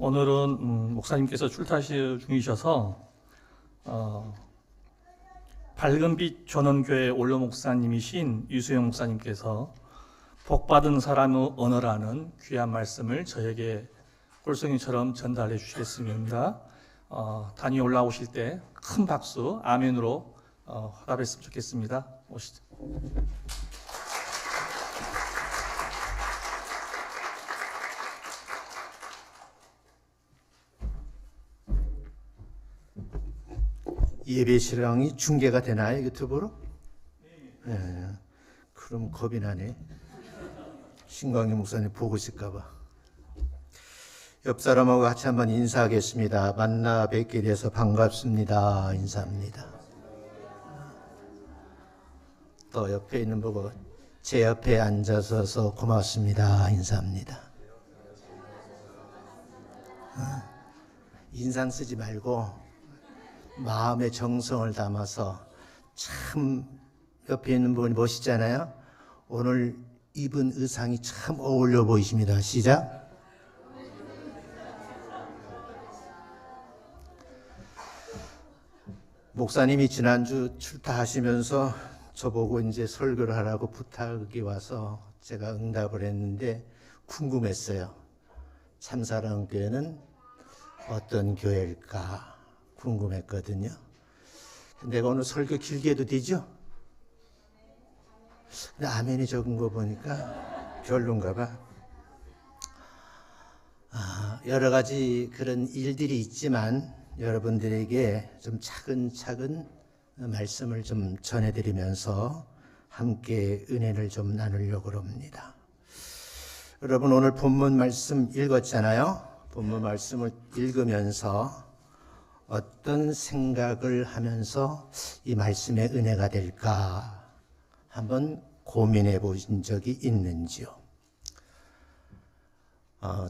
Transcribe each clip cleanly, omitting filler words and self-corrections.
오늘은 목사님께서 출타시 중이셔서 밝은빛 전원교회 원로 목사님이신 유수영 목사님께서 복받은 사람의 언어라는 귀한 말씀을 저에게 꼴송이처럼 전달해 주시겠습니다. 단위 올라오실 때 큰 박수, 아멘으로 화답했으면 좋겠습니다. 오시죠. 예배 실황이 중계가 되나요? 유튜브로? 네. 그럼 겁이 나네. 신광희 목사님 보고 있을까봐. 옆 사람하고 같이 한번 인사하겠습니다. 만나 뵙게 돼서 반갑습니다. 인사합니다. 또 옆에 있는 보고 제 옆에 앉아서서 고맙습니다. 인사합니다. 인상 쓰지 말고 마음의 정성을 담아서 참 옆에 있는 분이 멋있잖아요. 오늘 입은 의상이 참 어울려 보이십니다. 시작. 목사님이 지난주 출타하시면서 저보고 이제 설교를 하라고 부탁이 와서 제가 응답을 했는데 궁금했어요. 참사랑교회는 어떤 교회일까 궁금했거든요. 내가 오늘 설교 길게 해도 되죠? 근데 아멘이 적은 거 보니까 별론가 봐. 여러 가지 그런 일들이 있지만 여러분들에게 좀 차근차근 말씀을 좀 전해드리면서 함께 은혜를 좀 나누려고 합니다. 여러분 오늘 본문 말씀 읽었잖아요. 본문 말씀을 읽으면서 어떤 생각을 하면서 이 말씀의 은혜가 될까 한번 고민해 보신 적이 있는지요?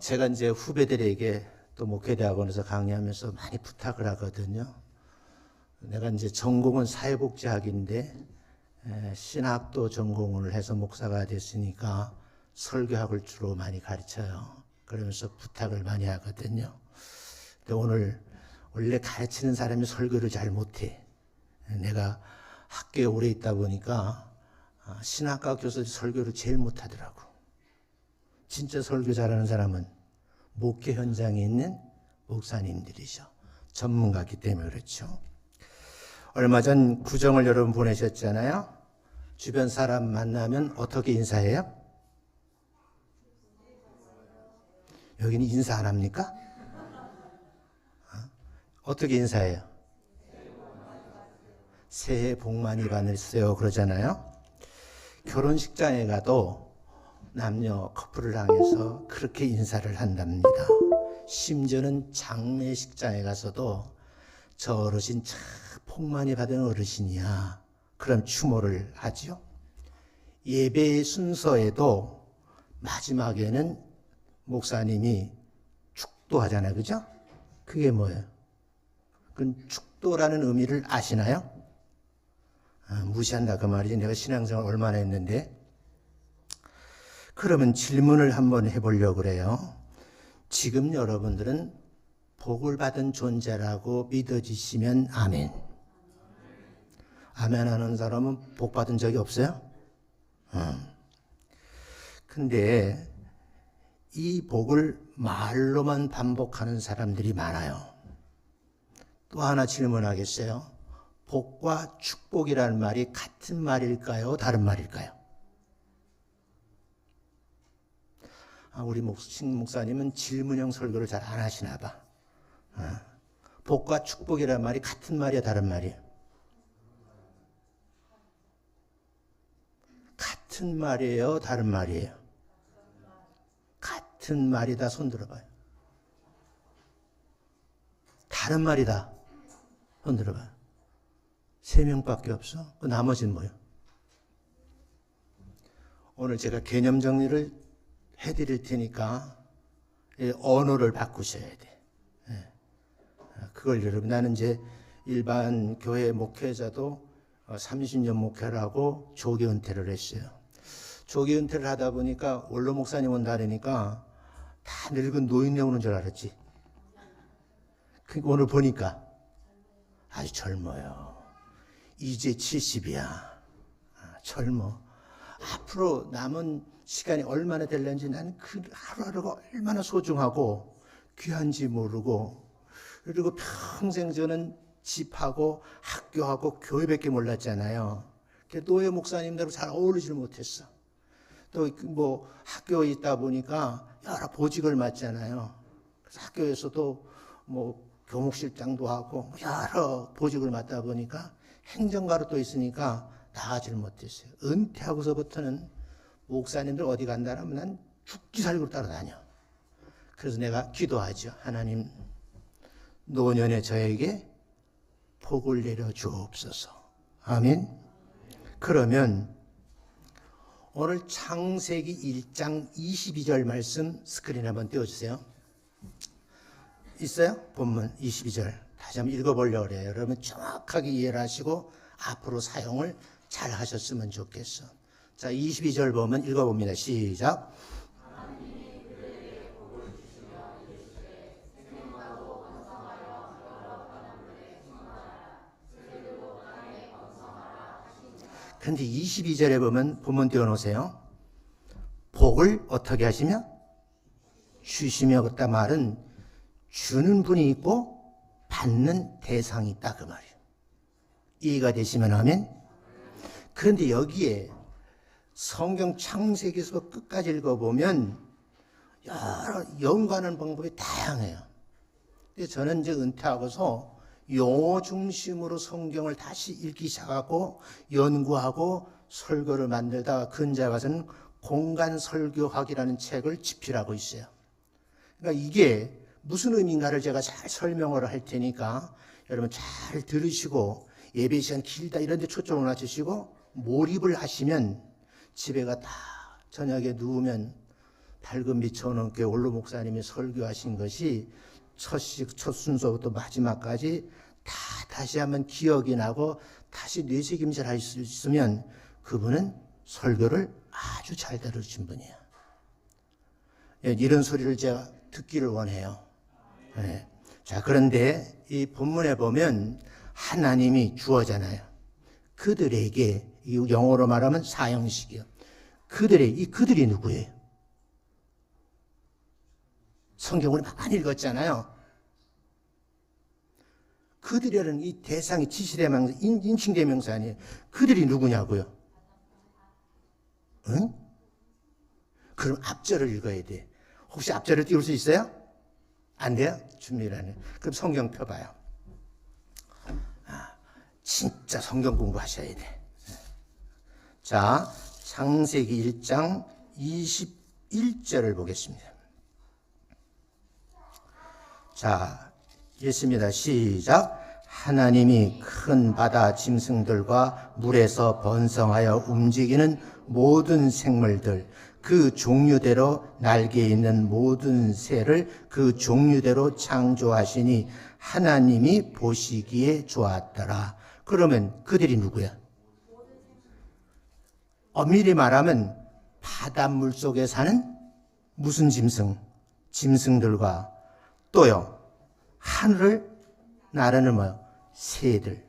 제가 이제 후배들에게 또 목회대학원에서 강의하면서 많이 부탁을 하거든요. 내가 이제 전공은 사회복지학인데 신학도 전공을 해서 목사가 됐으니까 설교학을 주로 많이 가르쳐요. 그러면서 부탁을 많이 하거든요. 근데 오늘 원래 가르치는 사람이 설교를 잘 못해. 내가 학교에 오래 있다 보니까 신학과 교수들이 설교를 제일 못하더라고. 진짜 설교 잘하는 사람은 목회 현장에 있는 목사님들이죠. 전문가이기 때문에 그렇죠. 얼마 전 구정을 여러분 보내셨잖아요. 주변 사람 만나면 어떻게 인사해요? 여기는 인사 안 합니까? 어떻게 인사해요? 새해 복 많이 받으세요 그러잖아요. 결혼식장에 가도 남녀 커플을 향해서 그렇게 인사를 한답니다. 심지어는 장례식장에 가서도 저 어르신 참 복 많이 받은 어르신이야. 그럼 추모를 하죠. 예배 순서에도 마지막에는 목사님이 축도하잖아요. 그죠? 그게 뭐예요? 그 축도라는 의미를 아시나요? 무시한다 그 말이지. 내가 신앙생활 얼마나 했는데. 그러면 질문을 한번 해보려고 그래요. 지금 여러분들은 복을 받은 존재라고 믿어지시면 아멘. 아멘 하는 사람은 복 받은 적이 없어요? 근데 이 복을 말로만 반복하는 사람들이 많아요. 또 하나 질문하겠어요. 복과 축복이라는 말이 같은 말일까요? 다른 말일까요? 우리 목사님은 질문형 설교를 잘 안 하시나 봐. 복과 축복이라는 말이 같은 말이야, 다른 말이야? 같은 말이에요, 다른 말이에요? 같은 말이다. 손 들어봐요. 다른 말이다. 손 들어봐요. 3명밖에 없어. 그 나머지는 뭐예요? 오늘 제가 개념 정리를 해드릴 테니까 언어를 바꾸셔야 돼. 그걸 여러분, 나는 이제 일반 교회 목회자도 30년 목회를 하고 조기 은퇴를 했어요. 조기 은퇴를 하다 보니까 원로 목사님 온다 그러니까 다 늙은 노인네 오는 줄 알았지. 오늘 보니까 아주 젊어요. 이제 70이야. 젊어. 앞으로 남은 시간이 얼마나 될는지 나는 그 하루하루가 얼마나 소중하고 귀한지 모르고, 그리고 평생 저는 집하고 학교하고 교회밖에 몰랐잖아요. 노예 목사님들하고 잘 어울리질 못했어. 또 뭐 학교에 있다 보니까 여러 보직을 맡잖아요. 그래서 학교에서도 뭐 교목실장도 하고 여러 보직을 맡다 보니까 행정가로 또 있으니까 나가질 못했어요. 은퇴하고서부터는 목사님들 어디 간다라면 난 죽기 살기로 따라다녀. 그래서 내가 기도하죠. 하나님, 노년에 저에게 복을 내려 주옵소서. 아멘. 그러면 오늘 창세기 1장 22절 말씀 스크린 한번 띄워주세요. 있어요? 본문 22절. 다시 한번 읽어보려고 그래요. 여러분 정확하게 이해를 하시고 앞으로 사용을 잘 하셨으면 좋겠어. 자, 22절 보면 읽어봅니다. 시작. 근데 22절에 보면 본문 띄워놓으세요. 복을 어떻게 하시며? 주시며. 그랬다 말은 주는 분이 있고 받는 대상이 있다 그 말이에요. 이해가 되시면 하면. 그런데 여기에 성경 창세기에서 끝까지 읽어보면 여러 연구하는 방법이 다양해요. 근데 저는 이제 은퇴하고서 용어 중심으로 성경을 다시 읽기 시작하고 연구하고 설교를 만들다가 근자에 가서는 공간설교학이라는 책을 집필하고 있어요. 그러니까 이게 무슨 의미인가를 제가 잘 설명을 할 테니까 여러분 잘 들으시고 예배 시간 길다 이런 데 초점을 맞추시고 몰입을 하시면 집에 가다 저녁에 누우면 밝은 빛 천원교회 원로 목사님이 설교하신 것이 첫 순서부터 마지막까지 다시 한번 기억이 나고 다시 뇌새김질 할 수 있으면 그분은 설교를 아주 잘 들으신 분이에요. 이런 소리를 제가 듣기를 원해요. 네. 자, 그런데 이 본문에 보면 하나님이 주어잖아요. 그들에게, 이 영어로 말하면 사형식이요. 그들이 누구예요? 성경을 많이 읽었잖아요. 그들이라는 이 대상이 지시대명사, 인칭대명사 아니에요. 그들이 누구냐고요? 응? 그럼 앞절을 읽어야 돼. 혹시 앞절을 띄울 수 있어요? 안 돼요? 준비를 안 해요. 그럼 성경 펴봐요. 진짜 성경 공부하셔야 돼. 자, 창세기 1장 21절을 보겠습니다. 자, 읽습니다. 시작. 하나님이 큰 바다 짐승들과 물에서 번성하여 움직이는 모든 생물들, 그 종류대로 날개 있는 모든 새를 그 종류대로 창조하시니 하나님이 보시기에 좋았더라. 그러면 그들이 누구야? 엄밀히 말하면 바닷물 속에 사는 무슨 짐승? 짐승들과 또요, 하늘을 나르는 뭐요? 새들.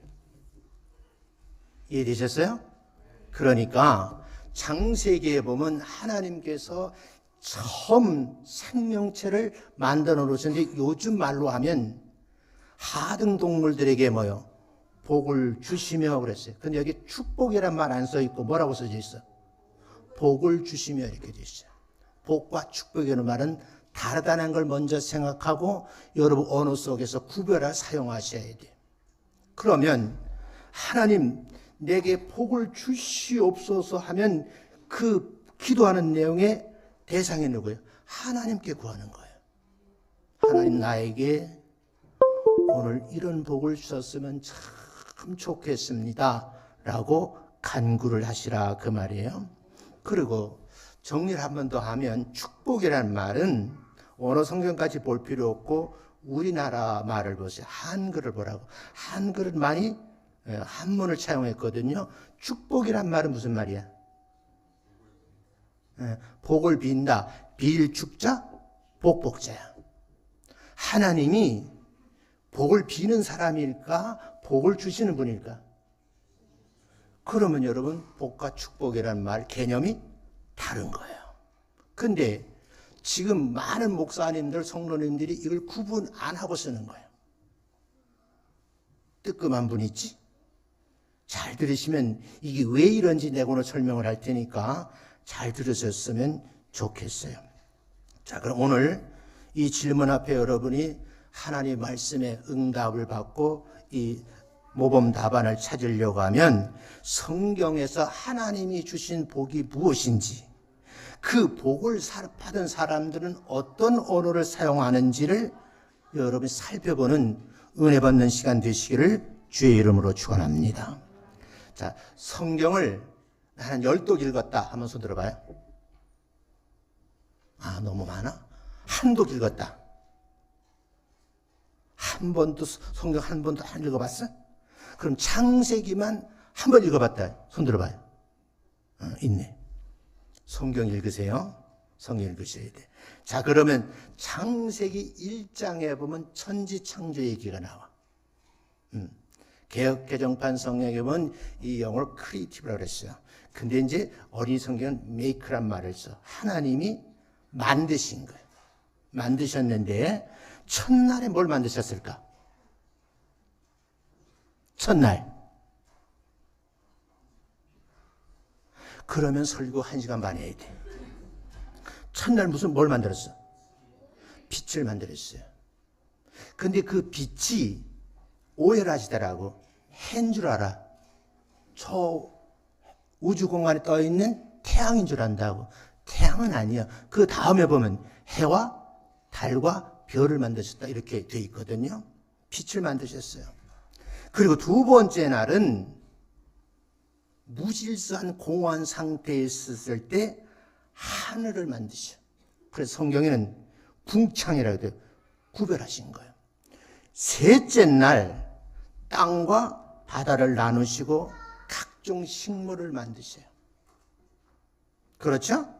이해되셨어요? 그러니까 창세기에 보면 하나님께서 처음 생명체를 만들어 놓으셨는데 요즘 말로 하면 하등 동물들에게 뭐요? 복을 주시며 그랬어요. 근데 여기 축복이란 말 안 써 있고 뭐라고 써져 있어? 복을 주시며 이렇게 돼 있어요. 복과 축복이라는 말은 다르다는 걸 먼저 생각하고 여러분 언어 속에서 구별해 사용하셔야 돼요. 그러면 하나님 내게 복을 주시옵소서 하면 그 기도하는 내용의 대상이 누구예요? 하나님께 구하는 거예요. 하나님 나에게 오늘 이런 복을 주셨으면 참 좋겠습니다 라고 간구를 하시라 그 말이에요. 그리고 정리를 한 번 더 하면 축복이라는 말은 언어 성경까지 볼 필요 없고 우리나라 말을 보세요. 한글을 보라고. 한글은 많이 한문을 차용했거든요. 축복이란 말은 무슨 말이야? 복을 빈다. 빌 축자, 복복자야. 하나님이 복을 비는 사람일까? 복을 주시는 분일까? 그러면 여러분, 복과 축복이라는 말 개념이 다른 거예요. 근데 지금 많은 목사님들, 성도님들이 이걸 구분 안 하고 쓰는 거예요. 뜨끔한 분 있지? 잘 들으시면 이게 왜 이런지 내가 오늘 설명을 할 테니까 잘 들으셨으면 좋겠어요. 자, 그럼 오늘 이 질문 앞에 여러분이 하나님 말씀에 응답을 받고 이 모범 답안을 찾으려고 하면 성경에서 하나님이 주신 복이 무엇인지, 그 복을 받은 사람들은 어떤 언어를 사용하는지를 여러분이 살펴보는 은혜 받는 시간 되시기를 주의 이름으로 축원합니다. 자, 성경을 한 10독 읽었다 한번 손 들어봐요. 아, 너무 많아? 한독 읽었다. 한 번도 성경 한 번도 안 읽어봤어? 그럼 창세기만 한 번 읽어봤다. 손 들어봐요. 있네. 성경 읽으세요. 성경 읽으셔야 돼. 자, 그러면 창세기 1장에 보면 천지창조 얘기가 나와. 개역 개정판 성경에 보면 이 영어로 크리에이티브라고 그랬어요. 근데 이제 어린 성경은 메이크란 말을 써. 하나님이 만드신 거예요. 만드셨는데 첫날에 뭘 만드셨을까? 첫날. 그러면 설교 1시간 반 해야 돼. 첫날 무슨 뭘 만들었어? 빛을 만들었어요. 근데 그 빛이 오해를 하시더라고. 해인 줄 알아. 저 우주 공간에 떠 있는 태양인 줄 안다고. 태양은 아니야. 그 다음에 보면 해와 달과 별을 만드셨다 이렇게 돼 있거든요. 빛을 만드셨어요. 그리고 두 번째 날은 무질서한 공허한 상태에 있었을 때 하늘을 만드셔. 그래서 성경에는 궁창이라고 해요. 구별하신 거예요. 셋째 날 땅과 바다를 나누시고 각종 식물을 만드셔요. 그렇죠?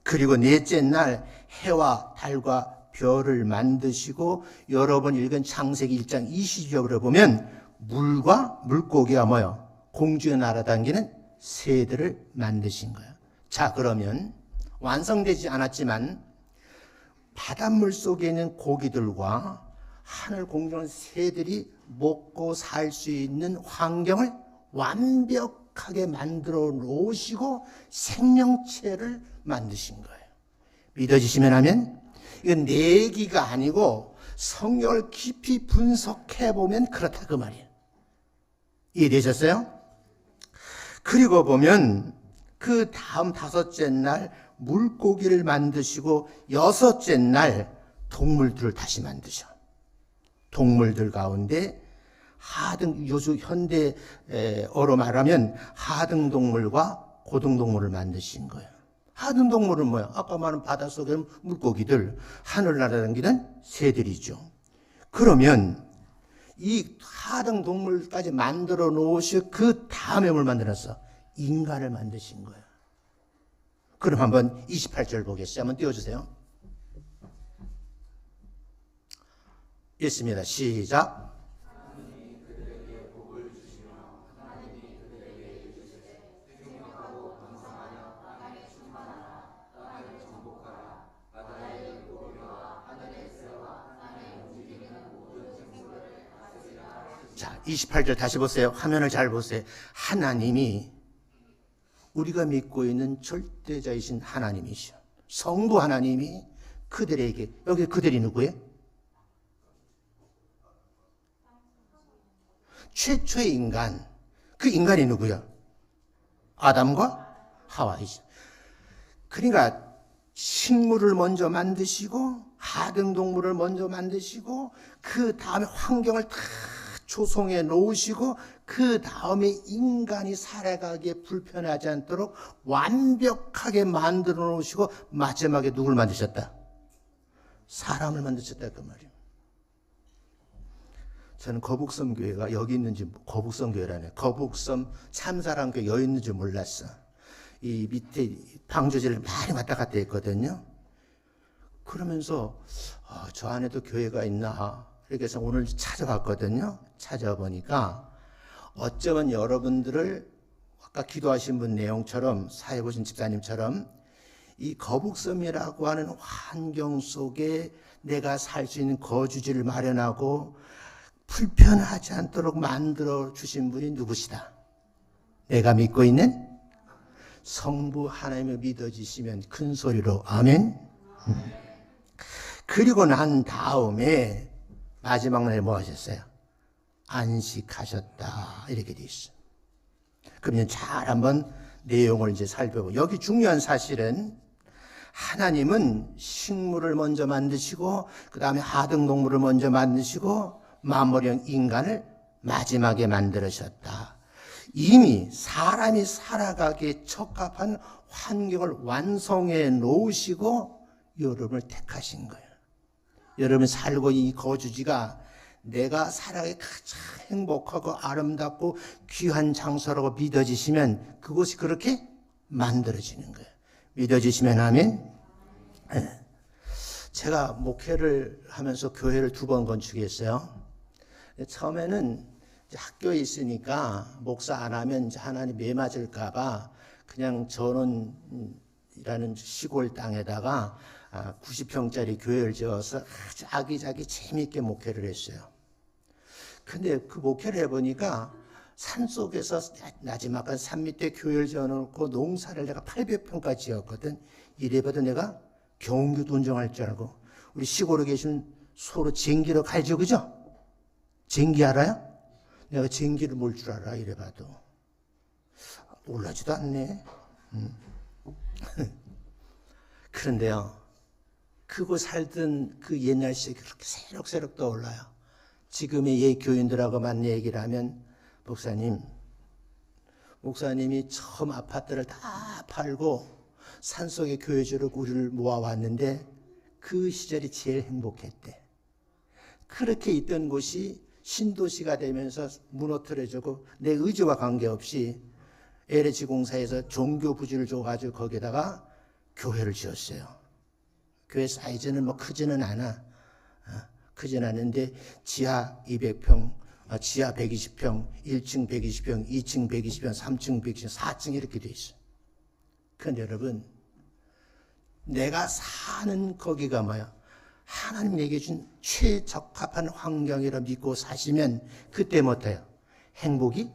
그리고 넷째 날 해와 달과 별을 만드시고 여러분 읽은 창세기 1장 20절에 보면 물과 물고기가 뭐요? 공중에 날아다니는 새들을 만드신 거예요. 자, 그러면 완성되지 않았지만 바닷물 속에 있는 고기들과 하늘 공중의 새들이 먹고 살 수 있는 환경을 완벽하게 만들어 놓으시고 생명체를 만드신 거예요. 믿어지시면 하면 이건 내기가 아니고 성경을 깊이 분석해 보면 그렇다 그 말이에요. 이해되셨어요? 그리고 보면 그 다음 5째 날 물고기를 만드시고 6째 날 동물들을 다시 만드셔. 동물들 가운데 요즘 현대어로 말하면 하등동물과 고등동물을 만드신 거예요. 하등동물은 뭐야? 아까 말한 바닷속에 물고기들, 하늘 날아다니는 새들이죠. 그러면 이 하등동물까지 만들어 놓으시고 그 다음에 뭘 만들었어? 인간을 만드신 거예요. 그럼 한번 28절 보겠어요. 한번 띄워주세요. 읽습니다. 시작. 자, 28절 다시 보세요. 화면을 잘 보세요. 하나님이 우리가 믿고 있는 절대자이신 하나님이시오. 성부 하나님이 그들에게, 여기 그들이 누구예요? 최초의 인간. 그 인간이 누구야? 아담과 하와이죠. 그러니까 식물을 먼저 만드시고 하등동물을 먼저 만드시고 그 다음에 환경을 다 조성해 놓으시고 그 다음에 인간이 살아가기에 불편하지 않도록 완벽하게 만들어 놓으시고 마지막에 누굴 만드셨다? 사람을 만드셨다 그 말이에요. 저는 거북섬 교회가 여기 있는지, 거북섬 교회라네. 거북섬 참사랑 교회 여기 있는지 몰랐어. 이 밑에 방조제를 많이 왔다 갔다 했거든요. 그러면서 저 안에도 교회가 있나 그래서 오늘 찾아봤거든요. 찾아보니까 어쩌면 여러분들을 아까 기도하신 분 내용처럼 사회 보신 집사님처럼 이 거북섬이라고 하는 환경 속에 내가 살 수 있는 거주지를 마련하고 불편하지 않도록 만들어 주신 분이 누구시다? 내가 믿고 있는 성부 하나님을 믿어지시면 큰 소리로 아멘. 그리고 난 다음에 마지막 날에 뭐 하셨어요? 안식하셨다 이렇게 돼 있어요. 그러면 잘 한번 내용을 이제 살펴보고 여기 중요한 사실은 하나님은 식물을 먼저 만드시고 그 다음에 하등동물을 먼저 만드시고 만물형 인간을 마지막에 만들으셨다. 이미 사람이 살아가기에 적합한 환경을 완성해 놓으시고 여러분을 택하신 거예요. 여러분 살고 있는 이 거주지가 내가 살아가기 가장 행복하고 아름답고 귀한 장소라고 믿어지시면 그곳이 그렇게 만들어지는 거예요. 믿어지시면 아멘. 제가 목회를 하면서 교회를 2번 건축했어요. 처음에는 학교에 있으니까 목사 안 하면 하나님 매 맞을까봐 그냥 전원이라는 시골 땅에다가 90평짜리 교회를 지어서 아주 아기자기 재미있게 목회를 했어요. 근데 그 목회를 해보니까 산속에서 나지막한 산 밑에 교회를 지어놓고 농사를 내가 800평까지 지었거든. 이래봐도 내가 경기도 운정할 줄 알고 우리 시골에 계신 소로 쟁기로 갈죠, 그죠? 쟁기 알아요? 내가 쟁기를 몰 줄 알아 이래봐도 놀라지도 않네. 그런데요, 그곳 살던 그 옛날 시절이 그렇게 새록새록 떠올라요. 지금의 옛 교인들하고 만 얘기를 하면 목사님이 처음 아파트를 다 팔고 산속에 교회 지으려고 우리를 모아왔는데 그 시절이 제일 행복했대. 그렇게 있던 곳이 신도시가 되면서 무너뜨려지고 내 의지와 관계없이 LH 공사에서 종교 부지를 줘가지고 거기다가 교회를 지었어요. 교회 사이즈는 뭐 크지는 않아. 크진 않은데 지하 200평, 지하 120평, 1층 120평, 2층 120평, 3층 120평, 4층 이렇게 돼 있어요. 그런데 여러분, 내가 사는 거기가 뭐야? 하나님 내게 준 최적합한 환경이라 믿고 사시면 그때 못해요. 행복이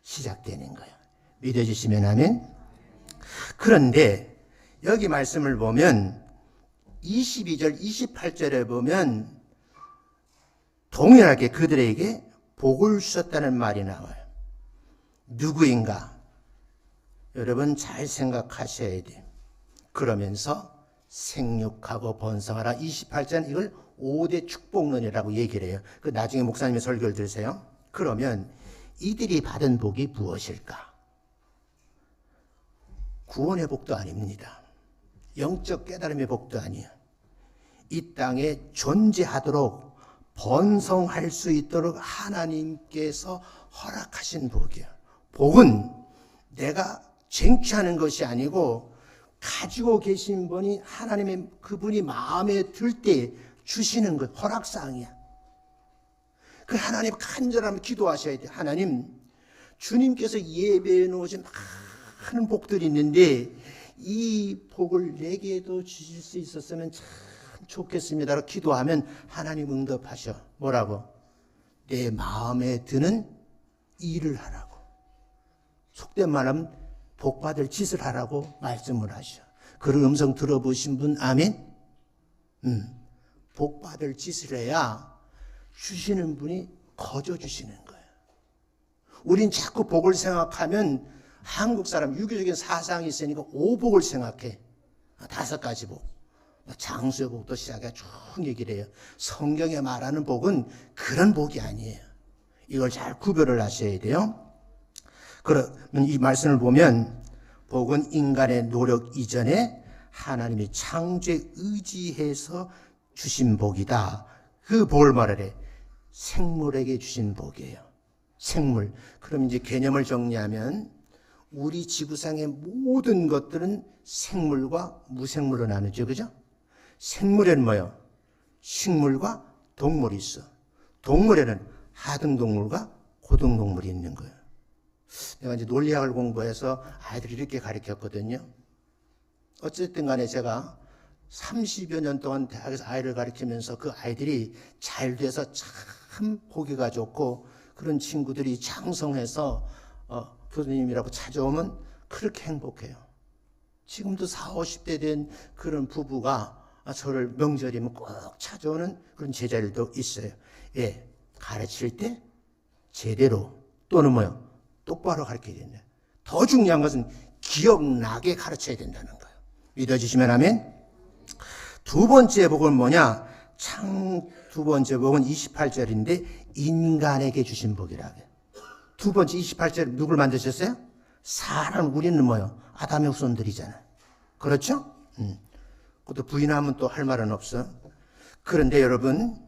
시작되는 거예요. 믿어주시면 아멘. 그런데 여기 말씀을 보면 22절, 28절에 보면 동일하게 그들에게 복을 주셨다는 말이 나와요. 누구인가? 여러분 잘 생각하셔야 돼요. 그러면서 생육하고 번성하라. 28절 이걸 5대 축복론이라고 얘기를 해요. 그 나중에 목사님의 설교를 들으세요. 그러면 이들이 받은 복이 무엇일까? 구원의 복도 아닙니다. 영적 깨달음의 복도 아니에요. 이 땅에 존재하도록 번성할 수 있도록 하나님께서 허락하신 복이에요. 복은 내가 쟁취하는 것이 아니고 가지고 계신 분이 하나님의 그분이 마음에 들 때 주시는 것, 허락사항이야. 그 하나님 간절하면 기도하셔야 돼요. 하나님, 주님께서 예배해 놓으신 많은 복들이 있는데 이 복을 내게도 주실 수 있었으면 참 좋겠습니다. 기도하면 하나님 응답하셔. 뭐라고? 내 마음에 드는 일을 하라고. 속된 말하면 복받을 짓을 하라고 말씀을 하셔. 그런 음성 들어보신 분 아멘? 복받을 짓을 해야 주시는 분이 거저 주시는 거예요. 우린 자꾸 복을 생각하면 한국 사람 유교적인 사상이 있으니까 오복을 생각해. 5가지 복. 장수의 복도 시작해 쭉 얘기를 해요. 성경에 말하는 복은 그런 복이 아니에요. 이걸 잘 구별을 하셔야 돼요. 그러면 이 말씀을 보면 복은 인간의 노력 이전에 하나님이 창조에 의지해서 주신 복이다. 그 복을 말하래. 생물에게 주신 복이에요. 생물. 그럼 이제 개념을 정리하면 우리 지구상의 모든 것들은 생물과 무생물로 나누죠. 그죠? 생물에는 뭐예요? 식물과 동물이 있어. 동물에는 하등동물과 고등동물이 있는 거예요. 내가 이제 논리학을 공부해서 아이들이 이렇게 가르쳤거든요. 어쨌든 간에 제가 30여 년 동안 대학에서 아이를 가르치면서 그 아이들이 잘 돼서 참 보기가 좋고 그런 친구들이 장성해서 교수님이라고 찾아오면 그렇게 행복해요. 지금도 40, 50대 된 그런 부부가 저를 명절이면 꼭 찾아오는 그런 제자들도 있어요. 예, 가르칠 때 제대로 또는 뭐요? 똑바로 가르쳐야 된다. 더 중요한 것은 기억나게 가르쳐야 된다는 거예요. 믿어주시면 아멘. 두 번째 복은 뭐냐? 두 번째 복은 28절인데 인간에게 주신 복이라고 해요. 두 번째 28절 누굴 만드셨어요? 사람, 우리는 뭐요? 아담의 후손들이잖아요. 그렇죠? 그것도 부인하면 또 할 말은 없어. 그런데 여러분,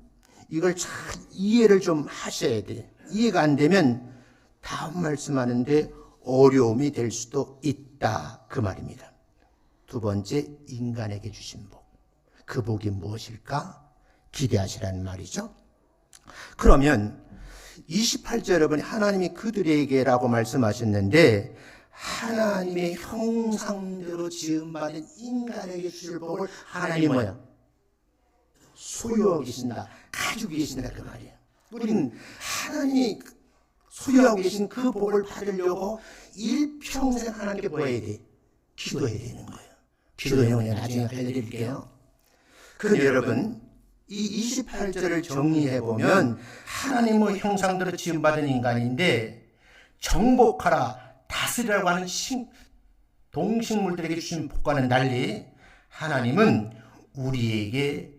이걸 잘 이해를 좀 하셔야 돼. 이해가 안 되면 다음 말씀하는데 어려움이 될 수도 있다. 그 말입니다. 두 번째, 인간에게 주신 복. 그 복이 무엇일까? 기대하시라는 말이죠. 그러면 28절 여러분, 하나님이 그들에게라고 말씀하셨는데 하나님의 형상대로 지음받은 인간에게 주실 복을 하나님이 뭐야? 소유하고 계신다. 가지고 계신다. 그 말이에요. 우리는 하나님이 소유하고 계신 그 복을 받으려고 일평생 하나님께 뭐 해야 돼? 기도해야 되는 거예요. 기도해요. 나중에 알려드릴게요. 그런데 여러분, 이 28절을 정리해보면 하나님의 형상대로 지음받은 인간인데 정복하라, 다스리라고 하는 동식물들에게 주신 복과는 달리 하나님은 우리에게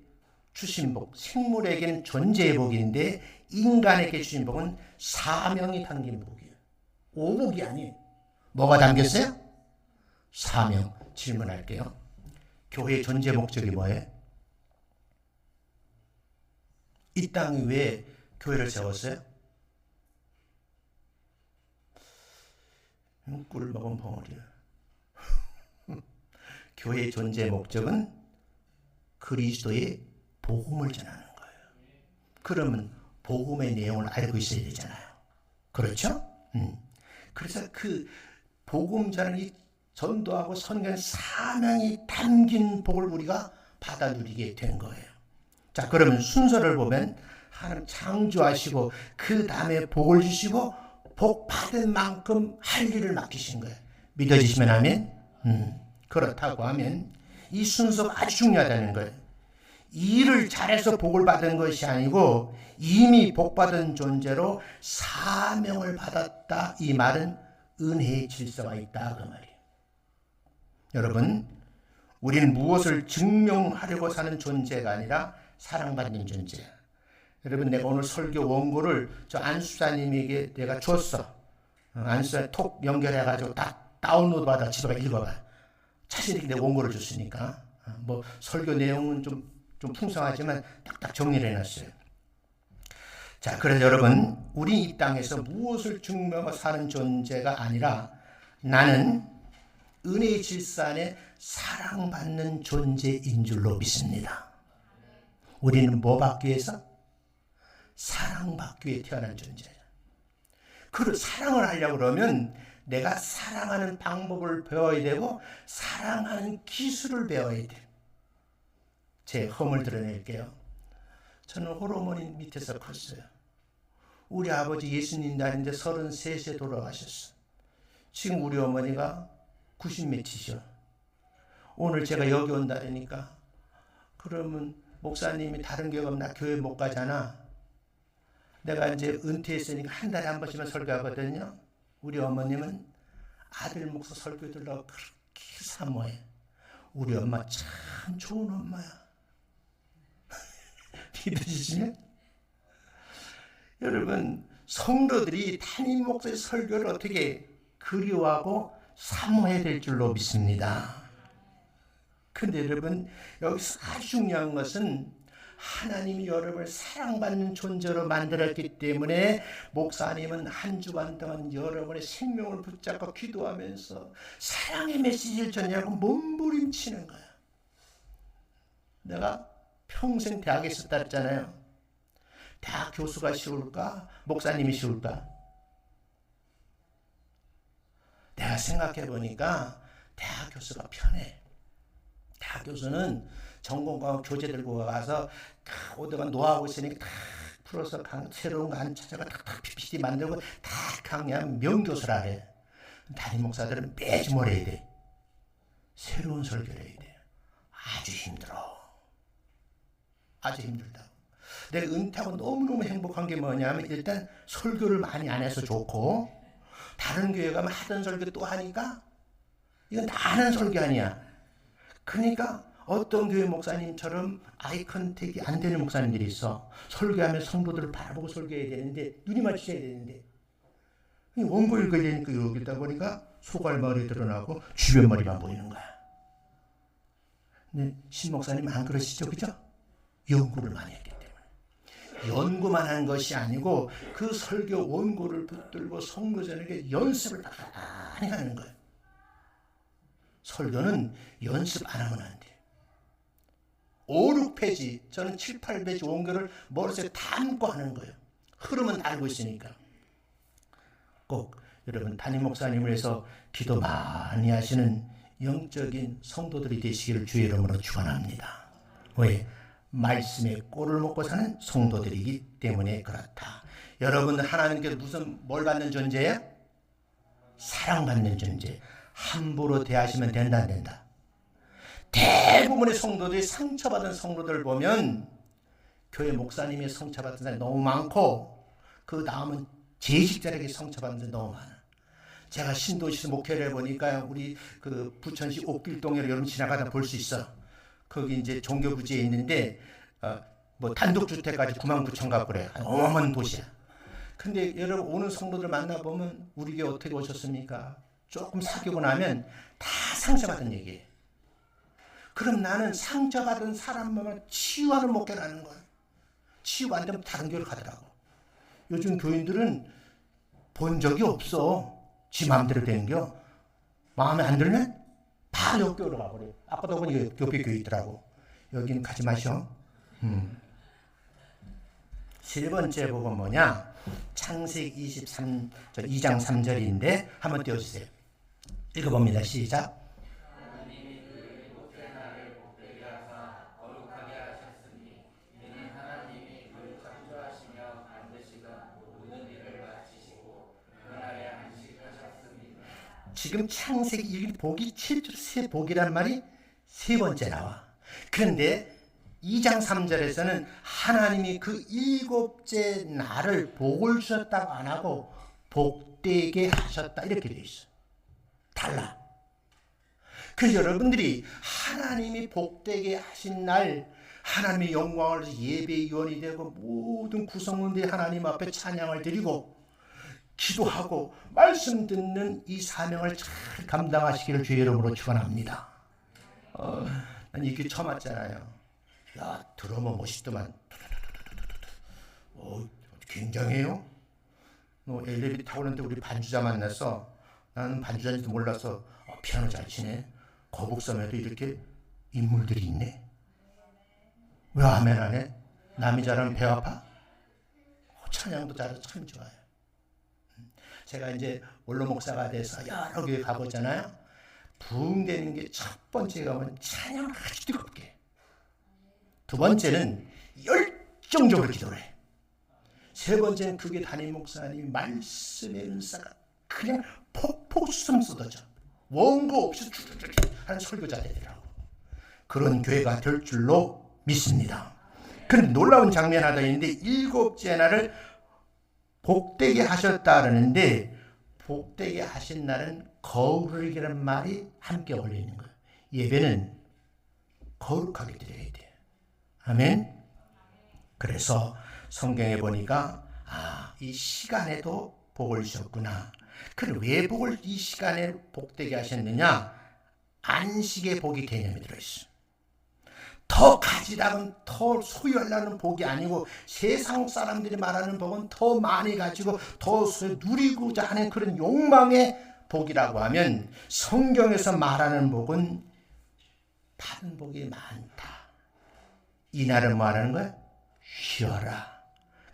주신 복, 식물에게는 존재의 복인데 인간에게 주신 복은 사명이 담긴 복이에요. 오복이 아니에요. 뭐가 담겼어요? 사명. 질문할게요. 교회의 존재 목적이 뭐예요? 이 땅이 왜 교회를 세웠어요? 꿀을 먹은 벙어리야. 교회의 존재 목적은 그리스도의 복음을 전하는 거예요. 그러면 복음의 내용을 알고 있어야 되잖아요. 그렇죠? 그래서 그 복음 전하는 전도하고 선교하는 사명이 담긴 복을 우리가 받아 누리게 된 거예요. 자, 그러면 순서를 보면 하나님 창조하시고 그 다음에 복을 주시고 복 받은 만큼 할 일을 맡기신 거예요. 믿어지시면 아멘? 그렇다고 하면 이 순서가 아주 중요하다는 거예요. 일을 잘해서 복을 받은 것이 아니고 이미 복 받은 존재로 사명을 받았다. 이 말은 은혜의 질서가 있다. 그 말이에요. 여러분, 우리는 무엇을 증명하려고 사는 존재가 아니라 사랑받는 존재. 여러분, 내가 오늘 설교 원고를 저 안수사님에게 내가 줬어. 안수사 톡 연결해가지고 딱 다운로드 받아 집에 읽어봐. 자신있게 내 원고를 줬으니까. 뭐 설교 내용은 좀 풍성하지만 딱딱 정리를 해놨어요. 자, 그래서 여러분, 우리 이 땅에서 무엇을 증명하고 사는 존재가 아니라 나는 은혜의 질서 안에 사랑받는 존재인 줄로 믿습니다. 우리는 뭐 받기 위해서? 사랑받기 위해 태어난 존재예요. 그 사랑을 하려고 그러면 내가 사랑하는 방법을 배워야 되고 사랑하는 기술을 배워야 돼요. 제 험을 드러낼게요. 저는 호르몬 밑에서 컸어요. 우리 아버지 예수님 날인데 33세 돌아가셨어. 지금 우리 어머니가 90몇이셔. 오늘 제가 여기 온다니까 그러면 목사님이 다른 교회 가면 나 교회 못 가잖아. 내가 이제 은퇴했으니까 한 달에 한 번씩만 설교하거든요. 우리 어머님은 아들 목사 설교 들으려고 그렇게 사모해. 우리 엄마 참 좋은 엄마야. 믿으시면? 여러분, 성도들이 담임 목사의 설교를 어떻게 그리워하고 사모해야 될 줄로 믿습니다. 근데 여러분, 여기서 아주 중요한 것은 하나님이 여러분을 사랑받는 존재로 만들었기 때문에 목사님은 한 주간 동안 여러분의 생명을 붙잡고 기도하면서 사랑의 메시지를 전하려고 몸부림치는 거야. 내가 평생 대학에 있었다 했잖아요. 대학 교수가 쉬울까? 목사님이 쉬울까? 내가 생각해 보니까 대학 교수가 편해. 대학 교수는 전공과 교재 들고 가서 오다가 노하고 있으니까 다 풀어서 새로운 거 안 찾아가 탁탁 PPT 만들고 다 강의하면 명교수라 해. 담임 목사들은 매주 뭘 해야 돼? 새로운 설교를 해야 돼. 아주 힘들어. 아주 힘들다. 내가 은퇴하고 너무너무 행복한 게 뭐냐면 일단 설교를 많이 안 해서 좋고, 다른 교회 가면 하던 설교 또 하니까 이건 다 하는 설교 아니야. 그러니까 어떤 교회 목사님처럼 아이 컨택이 안 되는 목사님들이 있어. 설교하면 성도들을 바라보고 설교해야 되는데 눈이 마주쳐야 되는데 원고 읽어야 되니까 여기다 보니까 소갈머리 드러나고 주변 머리만 보이는 거야. 근데 신 목사님 안 그러시죠? 그죠? 연구를 많이 했기 때문에. 연구만 하는 것이 아니고 그 설교 원고를 붙들고 성도전에게 연습을 많이 하는 거예요. 설교는 연습 안 하면 안 돼. 5, 6페이지, 저는 7, 8페이지 원고를 머릿속에 담고 하는 거예요. 흐름은 알고 있으니까. 꼭 여러분 담임 목사님을 위해서 기도 많이 하시는 영적인 성도들이 되시기를 주의 이름으로 축원합니다. 왜? 말씀의 꼴을 먹고 사는 성도들이기 때문에 그렇다. 여러분 하나님께 뭘 받는 존재예요? 사랑받는 존재. 함부로 대하시면 된다 안 된다? 대부분의 성도들이 상처받은 성도들 보면 교회 목사님이 상처받은 사람이 너무 많고 그 다음은 재직자에게 상처받는 사람이 너무 많아. 제가 신도시에서 목회를 해보니까 우리 그 부천시 옥길동에 여러분 지나가다 볼 수 있어. 거기 이제 종교부지에 있는데 뭐 단독주택까지 99,000 갖고 그래. 어마어마한 도시야. 근데 여러분 오는 성도들 만나보면 우리 교회 어떻게 오셨습니까? 조금 사귀고 나면 다 상처받은 얘기예요. 그럼 나는 상처받은 사람만 치유하는 목회를 하는 거야. 치유가 안 되면 다른 교회를 가더라고. 요즘 교인들은 본 적이 없어. 지 마음대로 되는겨. 마음에 안 들면 바로 옆 교회로 가버려. 아까도 보니 옆에 교회 있더라고. 여기는 가지 마셔. 세 번째 복은 뭐냐? 창세기 2장 3절인데 한번 띄워주세요. 읽어봅니다. 시작. 지금 창세기 복이 7절 세 복이란 말이 세 번째 나와. 그런데 2장 3절에서는 하나님이 그 일곱째 날을 복을 주셨다고 안 하고 복되게 하셨다 이렇게 돼 있어. 달라. 그래서 여러분들이 하나님이 복되게 하신 날 하나님의 영광을 예배의 요원이 되고 모든 구성원들이 하나님 앞에 찬양을 드리고 기도하고 말씀 듣는 이 사명을 잘 감당하시기를 주의 이름으로 축원합니다. 난 이게 처음 왔잖아요. 야, 들어오면 멋있더만. 굉장해요. 엘리베이터 타고 오는데 우리 반주자 만났어. 나는 반주자인지도 몰라서 피아노 잘 치네. 거북섬에도 이렇게 인물들이 있네. 왜 아멘 안 해? 남이 잘하면 배 아파? 찬양도 잘해서 참 좋아요. 제가 이제 원로 목사가 돼서 여러 교회 가보잖아요. 부흥되는 게 첫 번째 가면 찬양을 아주 뜨겁게 해. 두 번째는 열정적으로 기도를 해. 세 번째는 그게 담임 목사님 말씀의 은사가 그냥 폭포수처럼 쏟아져. 원고 없이 쭉쭉쭉 하는 설교자 되더라고. 그런 교회가 될 줄로 믿습니다. 그런데 놀라운 장면 하나 있는데 일곱째 날을 복되게 하셨다 그러는데 복되게 하신 날은 거룩이라는 말이 함께 어울리는 거예요. 예배는 거룩하게 드려야 돼. 아멘. 그래서 성경에 보니까 이 시간에도 복을 주셨구나. 그럼 왜 복을 이 시간에 복되게 하셨느냐? 안식의 복이 개념이 들어있어. 더 가지라면 더 소유하려는 복이 아니고 세상 사람들이 말하는 복은 더 많이 가지고 더 누리고자 하는 그런 욕망의 복이라고 하면 성경에서 말하는 복은 받은 복이 많다. 이 날은 뭐 하는 거야? 쉬어라.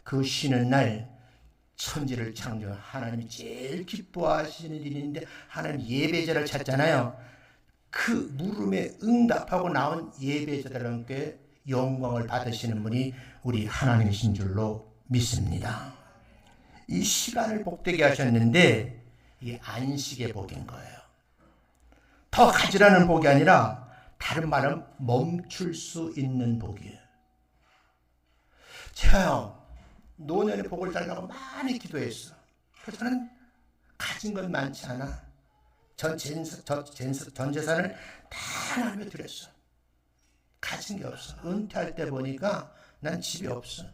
그 쉬는 날 천지를 창조한 하나님이 제일 기뻐하시는 일인데 하나님 예배자를 찾잖아요. 그 물음에 응답하고 나온 예배자들과 함께 영광을 받으시는 분이 우리 하나님이신 줄로 믿습니다. 이 시간을 복되게 하셨는데 이게 안식의 복인 거예요. 더 가지라는 복이 아니라 다른 말은 멈출 수 있는 복이에요. 제가요 노년의 복을 달라고 많이 기도했어. 그래서 저는 가진 건 많지 않아. 전 재산을 다 하나님에 드렸어. 가진 게 없어. 은퇴할 때 보니까 난 집이 없어.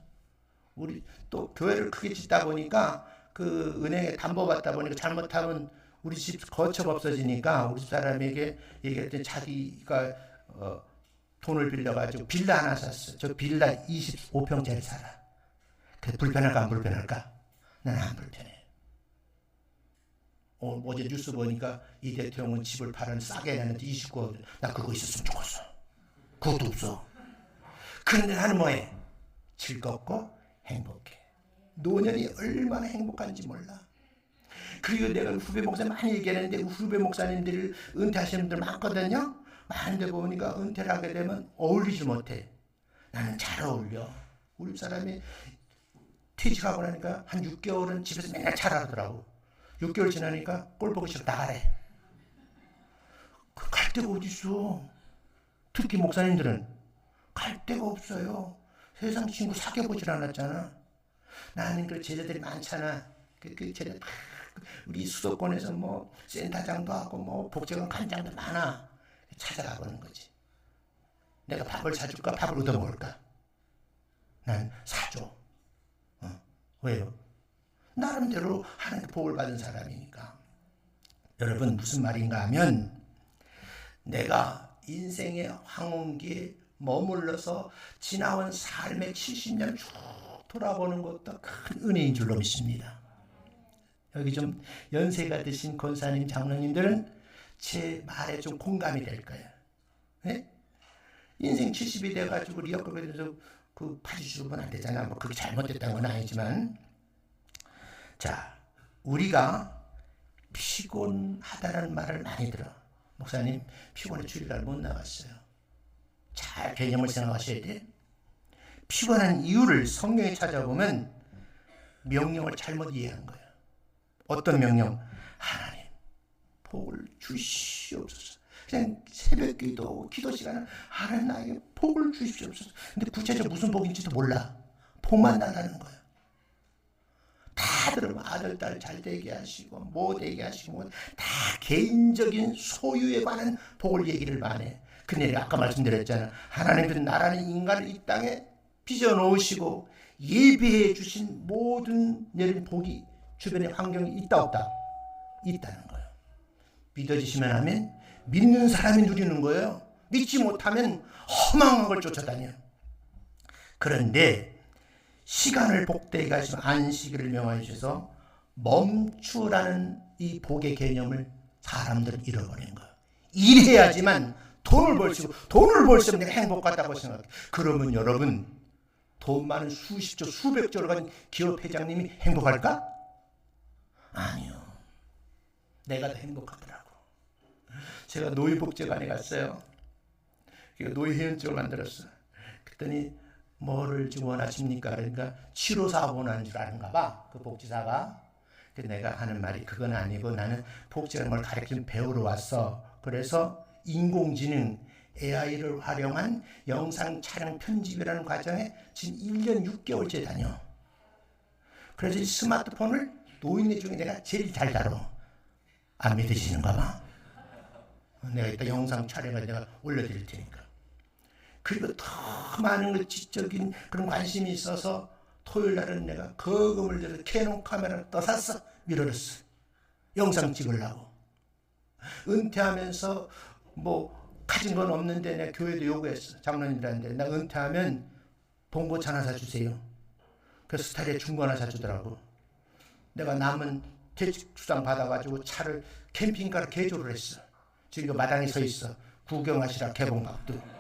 우리 또 교회를 크게 짓다 보니까 그 은행에 담보 받다 보니까 잘못하면 우리 집 거처가 없어지니까 우리 집 사람에게 얘기했더니 자기가 돈을 빌려가지고 빌라 하나 샀어. 저 빌라 25평짜리 살아. 그래서 불편할까 안 불편할까? 난 안 불편해. 어제 뉴스 보니까 이 대통령은 집을 팔아는 싸게 내는데 29억. 나 그거 있었으면 좋겠어. 그것도 없어. 그런데 나는 뭐해? 즐겁고 행복해. 노년이 얼마나 행복한지 몰라. 그리고 내가 후배 목사님 많이 얘기하는데 후배 목사님들 은퇴하시는 분들 많거든요. 많은데 보니까 은퇴를 하게 되면 어울리지 못해. 나는 잘 어울려. 우리 사람이 퇴직하고 나니까 한 6개월은 집에서 맨날 잘하더라고. 6개월 지나니까 꼴 보기 싫어 나가래. 갈 데가 어디 있어. 특히 목사님들은 갈 데가 없어요. 세상 친구 사귀어보질 않았잖아. 나는 그 제자들이 많잖아. 그 제자 우리 수도권에서 뭐 센터장도 하고 뭐 복지관 관장도 많아. 찾아가 보는 거지. 내가 밥을 사줄까 밥을 얻어먹을까? 난 사줘. 왜요? 나름대로 하나님께 복을 받은 사람이니까. 여러분 무슨 말인가 하면 내가 인생의 황혼기에 머물러서 지나온 삶의 70년 쭉 돌아보는 것도 큰 은혜인 줄로 믿습니다. 여기 좀 연세가 드신 권사님 장로님들은 제 말에 좀 공감이 될 거예요. 네? 인생 70이 돼가지고 리어커가 돼서 그 파지 죽으면 안 되잖아. 뭐 그게 잘못됐다는 건 아니지만, 자 우리가 피곤하다는 말을 많이 들어. 목사님 피곤해 주일날 못 나갔어요. 잘 개념을 생각하셔야 돼. 피곤한 이유를 성경에 찾아보면 명령을 잘못 이해한 거예요. 어떤 명령? 하나님 복을 주시옵소서. 그냥 새벽 기도, 기도 시간에 하나님 나에게 복을 주시옵소서. 근데 구체적으로 무슨 복인지도 몰라. 복만 달라는 거야. 다들 아들, 딸 잘 되게 하시고 뭐 되게 하시고 다 개인적인 소유에 관한 복을 얘기를 많이 해. 근데 아까 말씀드렸잖아. 하나님은 나라는 인간을 이 땅에 빚어놓으시고 예비해 주신 모든 내린 복이 주변에 환경이 있다 없다? 있다는 거예요. 믿어지시면 하면 믿는 사람이 누리는 거예요. 믿지 못하면 허망한 걸 쫓아다녀. 그런데 시간을 복되게 하시고 안식일을 명하여 주셔서 멈추라는 이 복의 개념을 사람들은 잃어버리는 거예요. 일해야지만 돈을 벌시고 돈을 벌시면 내가 행복하다고 생각해. 그러면 여러분 돈 많은 수십조 수백조를 가진 기업 회장님이 행복할까? 아니요. 내가 더 행복하더라고. 제가 노인복지관에 갔어요. 노인회원증을 만들었어. 그랬더니 뭐를 지금 원하십니까? 그러니까 치료사업 원하는 줄 아는가 봐. 그 복지사가. 내가 하는 말이 그건 아니고 나는 복지라는 걸 가르치는 배우러 왔어. 그래서 인공지능 AI를 활용한 영상 촬영 편집이라는 과정에 지금 1년 6개월째 다녀. 그래서 이 스마트폰을 노인네 중에 내가 제일 잘 다뤄. 안 믿으시는가 봐. 내가 이따 영상 촬영을 내가 올려드릴 테니까. 그리고 더 많은 그 지적인 그런 관심이 있어서 토요일 날은 내가 거금을 들여서 캐논 카메라를 또 샀어. 밀어넣었어. 영상 찍으려고. 은퇴하면서 뭐 가진 건 없는데 내가 교회도 요구했어. 장로님들한테 나 은퇴하면 봉고차 하나 사주세요. 그래서 스타일에 중고 하나 사주더라고. 내가 남은 퇴직수당 받아가지고 차를 캠핑카로 개조를 했어. 지금 마당에 서 있어. 구경하시라 개봉박도.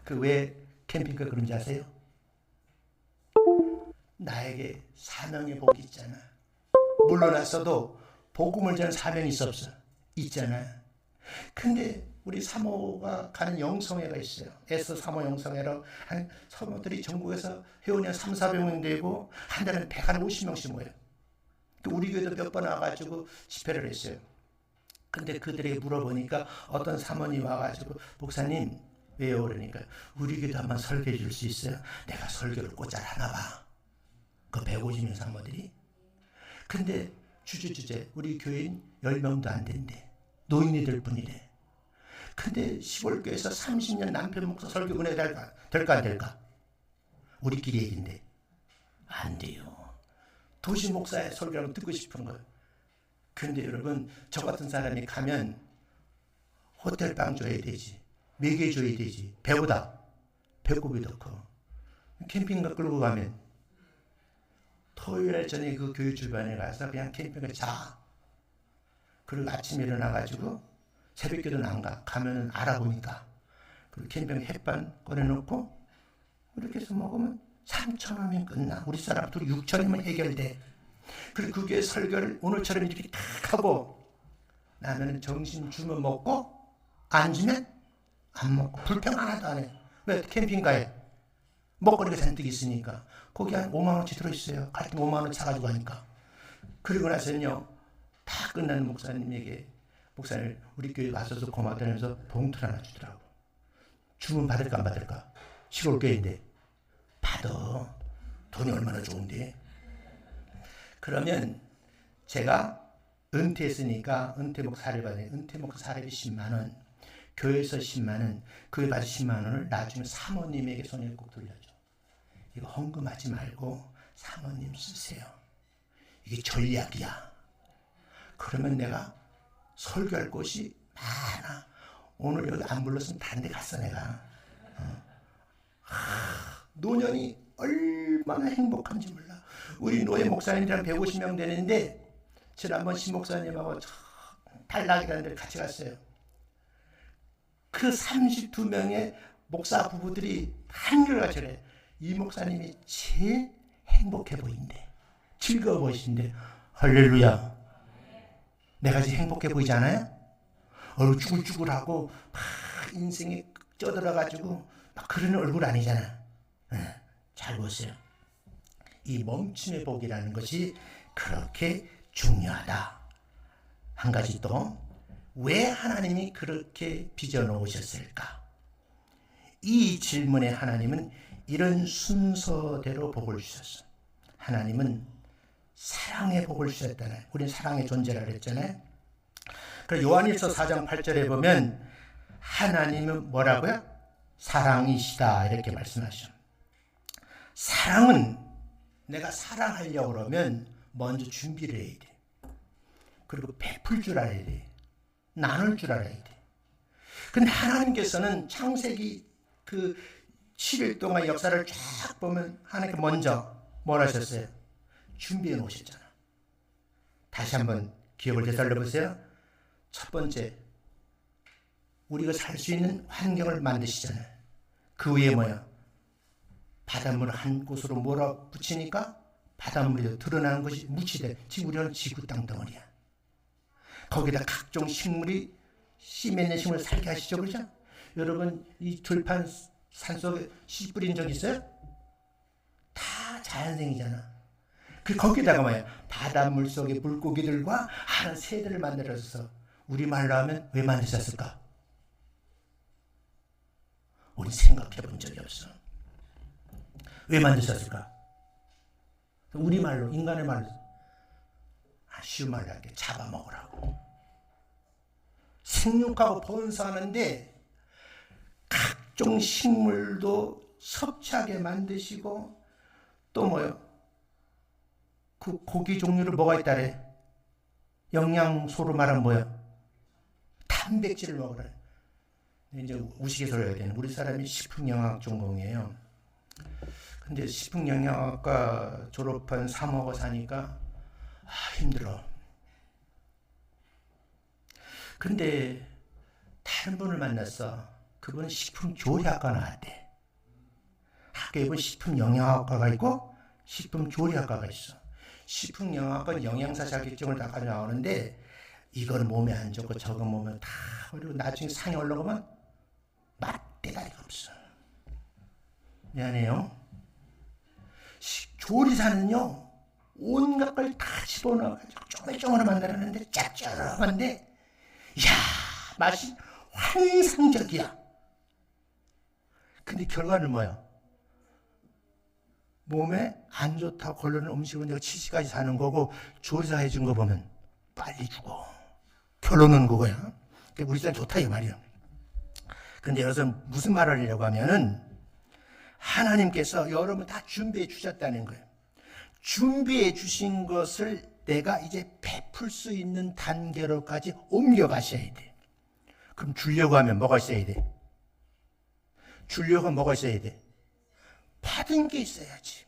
그 왜 캠핑카 그런지 아세요? 나에게 사명의 복이 있잖아. 물러났어도 복음을 전하는 사명이 없어. 있잖아. 근데 우리 사모가 가는 영성회가 있어요. 에서 사모 영성회로 한 사모들이 전국에서 회원이 한 300~400명 되고 한 달에 150명씩 모여요. 우리 교회도 몇 번 와가지고 집회를 했어요. 근데 그들에게 물어보니까 어떤 사모님 와가지고 목사님 왜요? 그러니까 우리 교회도 한번 설교해 줄 수 있어요? 내가 설교를 꼭 잘하나 봐. 그 150명 사모들이. 근데 주제 우리 교인 10명도 안 된대. 노인이들 뿐이래. 근데 시골교회에서 30년 남편 목사 설교 은혜 될까 안 될까? 우리끼리 얘기인데 안 돼요. 도시 목사의 설교를 듣고 싶은 거예요. 근데 여러분 저 같은 사람이 가면 호텔방 줘야 되지, 매개 줘야 되지, 배보다 배꼽이 더 커. 캠핑카 끌고 가면 토요일 저녁에 그 교회 주변에 가서 그냥 캠핑을 자. 그리고 아침에 일어나가지고 새벽기도는 안 가. 가면은 알아보니까. 그리고 캠핑 햇반 꺼내놓고 이렇게 해서 먹으면 3,000원이면 끝나. 우리 사람 둘이 6,000원이면 해결돼. 그리고 그게 설교를 오늘처럼 이렇게 탁 하고 나는 정신 주면 먹고 안 주면 안 먹고 불평 하나도 안 해. 왜? 캠핑가에 먹거리가 잔뜩 있으니까 거기 한 5만 원치 들어있어요. 갈 때 5만 원 사가지고 가니까. 그리고 나서는요 다 끝나는 목사님에게 목사님 우리 교회 와서도 고맙다면서 봉투를 하나 주더라고. 주문 받을까 안 받을까? 시골 교회인데 받아. 돈이 얼마나 좋은데. 그러면 제가 은퇴했으니까 은퇴 목사를 받아요. 은퇴 목사 사례비 10만 원, 교회에서 10만 원, 교회 받은 10만 원을 나중에 사모님에게 손에 꼭 돌려줘. 이거 헌금하지 말고 사모님 쓰세요. 이게 전략이야. 그러면 내가 설교할 곳이 많아. 오늘 여기 안 불렀으면 다른 데 갔어 내가. 노년이 얼마나 행복한지 몰라. 우리 노예 목사님이랑 150명 되는데 지난번 신 목사님하고 탈락이라는 데를 같이 갔어요. 그 32명의 목사 부부들이 한결같이 그래. 이 목사님이 제일 행복해 보인대. 즐거워 보이신대. 할렐루야. 내가 지금 행복해 보이지 않아요? 얼굴 쭈글쭈글하고 막 인생이 쪄들어가지고 막 그런 얼굴 아니잖아. 잘 보세요. 이 멈춤의 복이라는 것이 그렇게 중요하다. 한 가지 또, 왜 하나님이 그렇게 빚어놓으셨을까? 이 질문에 하나님은 이런 순서대로 복을 주셨어. 하나님은 사랑의 복을 주셨잖아요. 우리는 사랑의 존재라 그랬잖아요. 그래서 요한일서 4장 8절에 보면 하나님은 뭐라고요? 사랑이시다 이렇게 말씀하셔. 사랑은 내가 사랑하려고 그러면 먼저 준비를 해야 돼. 그리고 베풀 줄 알아야 돼. 나눌 줄 알아야 돼. 근데 하나님께서는 창세기 그 7일 동안 역사를 쫙 보면 하나님께 먼저 뭘 하셨어요? 준비해 놓으셨잖아. 다시 한번 기억을 되살려 보세요. 첫 번째, 우리가 살 수 있는 환경을 만드시잖아요. 그 위에 뭐야? 바닷물을 한 곳으로 몰아붙이니까 바닷물이 드러나는 것이 묻히대. 지금 우리는 지구 땅덩어리야. 거기다 각종 식물이 씨 맺는 식물 살게 하시죠. 그렇죠? 여러분 이 들판 산속에 씨 뿌린 적 있어요? 다 자연생이잖아. 그 거기다가 뭐야? 바닷물 속의 물고기들과 하는 새들을 만들어서 우리말로 하면 왜 만드셨을까? 우리 생각해 본 적이 없어. 왜 만드셨을까? 우리말로, 인간의 말로, 쉬운 말로 할게. 잡아먹으라고. 생육하고 번성하는데 각종 식물도 섭취하게 만드시고 또 뭐요? 그 고기 종류를 뭐가 있다래? 영양소로 말하면 뭐예요? 단백질을 먹으라. 이제 우스갯소리를 해야 되는 우리 사람이 식품영양학 전공이에요. 근데 식품영양학과 졸업한 사모가 사니까 힘들어. 근데 다른 분을 만났어. 그분은 식품조리학과 나왔대. 학교에 보면 식품영양학과가 있고 식품조리학과가 있어. 식품영양학과 영양사 자격증을 다 가지고 나오는데 이거는 몸에 안 좋고 저거 몸에 다 그리고 나중에 상에 올라가면 맛대가리가 없어. 미안해요. 조리사는요 온갖 걸 다 집어넣어가지고 쪼매쪼매로 만들었는데 짭짤한데 이야 맛이 환상적이야. 근데 결과는 뭐야? 몸에 안 좋다고 걸르는 음식은 내가 70까지 사는 거고 조리사 해준 거 보면 빨리 죽어. 결론은 그거야. 그러니까 우리 사람 좋다 이 말이야. 근데 여기서 무슨 말을 하려고 하면은 하나님께서 여러분 다 준비해 주셨다는 거예요. 준비해 주신 것을 내가 이제 베풀 수 있는 단계로까지 옮겨가셔야 돼. 그럼 주려고 하면 뭐가 있어야 돼? 주려고 하면 뭐가 있어야 돼? 받은 게 있어야지.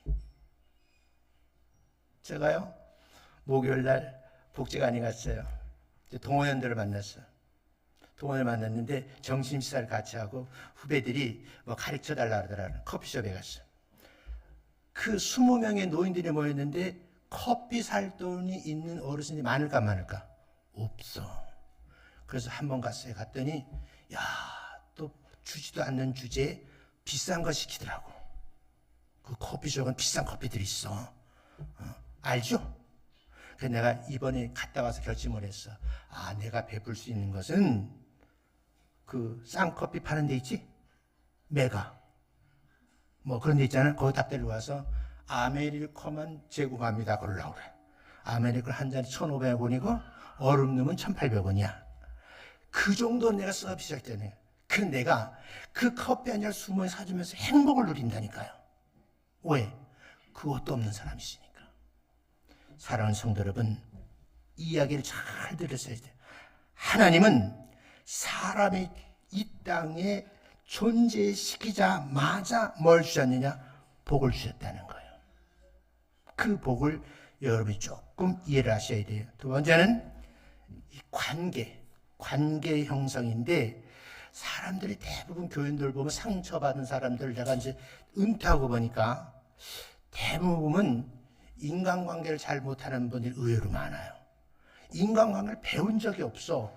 제가요 목요일날 복지관에 갔어요. 동호연들을 만났어요. 동호연을 만났는데 점심식사를 같이 하고 후배들이 뭐 가르쳐달라 그러더라고요. 커피숍에 갔어요. 그 20명의 노인들이 모였는데 커피 살 돈이 있는 어르신이 많을까 말까? 없어. 그래서 한 번 갔어요. 갔더니 야, 또 주지도 않는 주제에 비싼 거 시키더라고. 그 커피숍은 비싼 커피들이 있어. 알죠? 그래서 내가 이번에 갔다 와서 결심을 했어. 아, 내가 베풀 수 있는 것은 그 쌍커피 파는 데 있지? 메가. 뭐 그런 데 있잖아. 거기 다 데려와서 아메리카노만 제공합니다. 그러려고 그래. 아메리카노 한 잔이 1,500원이고 얼음 넣으면 1,800원이야. 그 정도 내가 서비스 할 때는. 그럼 내가 그 커피 한 잔 20번 사주면서 행복을 누린다니까요. 왜? 그것도 없는 사람이시니까. 사랑하는 성도 여러분, 이 이야기를 잘 들으셔야 돼요. 하나님은 사람이 이 땅에 존재시키자마자 뭘 주셨느냐? 복을 주셨다는 거예요. 그 복을 여러분이 조금 이해를 하셔야 돼요. 두 번째는 이 관계 형성인데 사람들이 대부분 교인들 보면 상처받은 사람들 내가 이제 은퇴하고 보니까 대부분은 인간관계를 잘 못하는 분들이 의외로 많아요. 인간관계를 배운 적이 없어.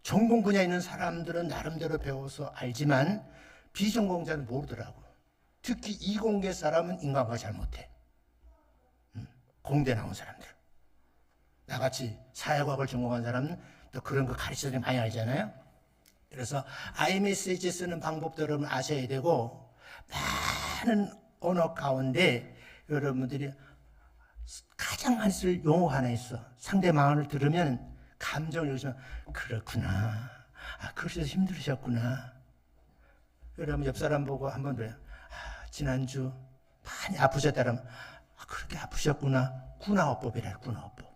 전공 분야에 있는 사람들은 나름대로 배워서 알지만 비전공자는 모르더라고. 특히 이공계 사람은 인간관계 잘 못해. 공대 나온 사람들. 나같이 사회과학을 전공한 사람은 또 그런 거 가르쳐서 많이 알잖아요. 그래서 iMessage 쓰는 방법도 여러분 아셔야 되고 많은 언어 가운데 여러분들이 가장 많이 쓸 용어 하나 있어. 상대 말을 들으면 감정을 여기서 그렇구나. 아, 그래서 힘들으셨구나. 여러분 옆 사람 보고 한번 그래요. 아, 지난주 많이 아프셨다면 아, 그렇게 아프셨구나. 군화어법이라 군화어법.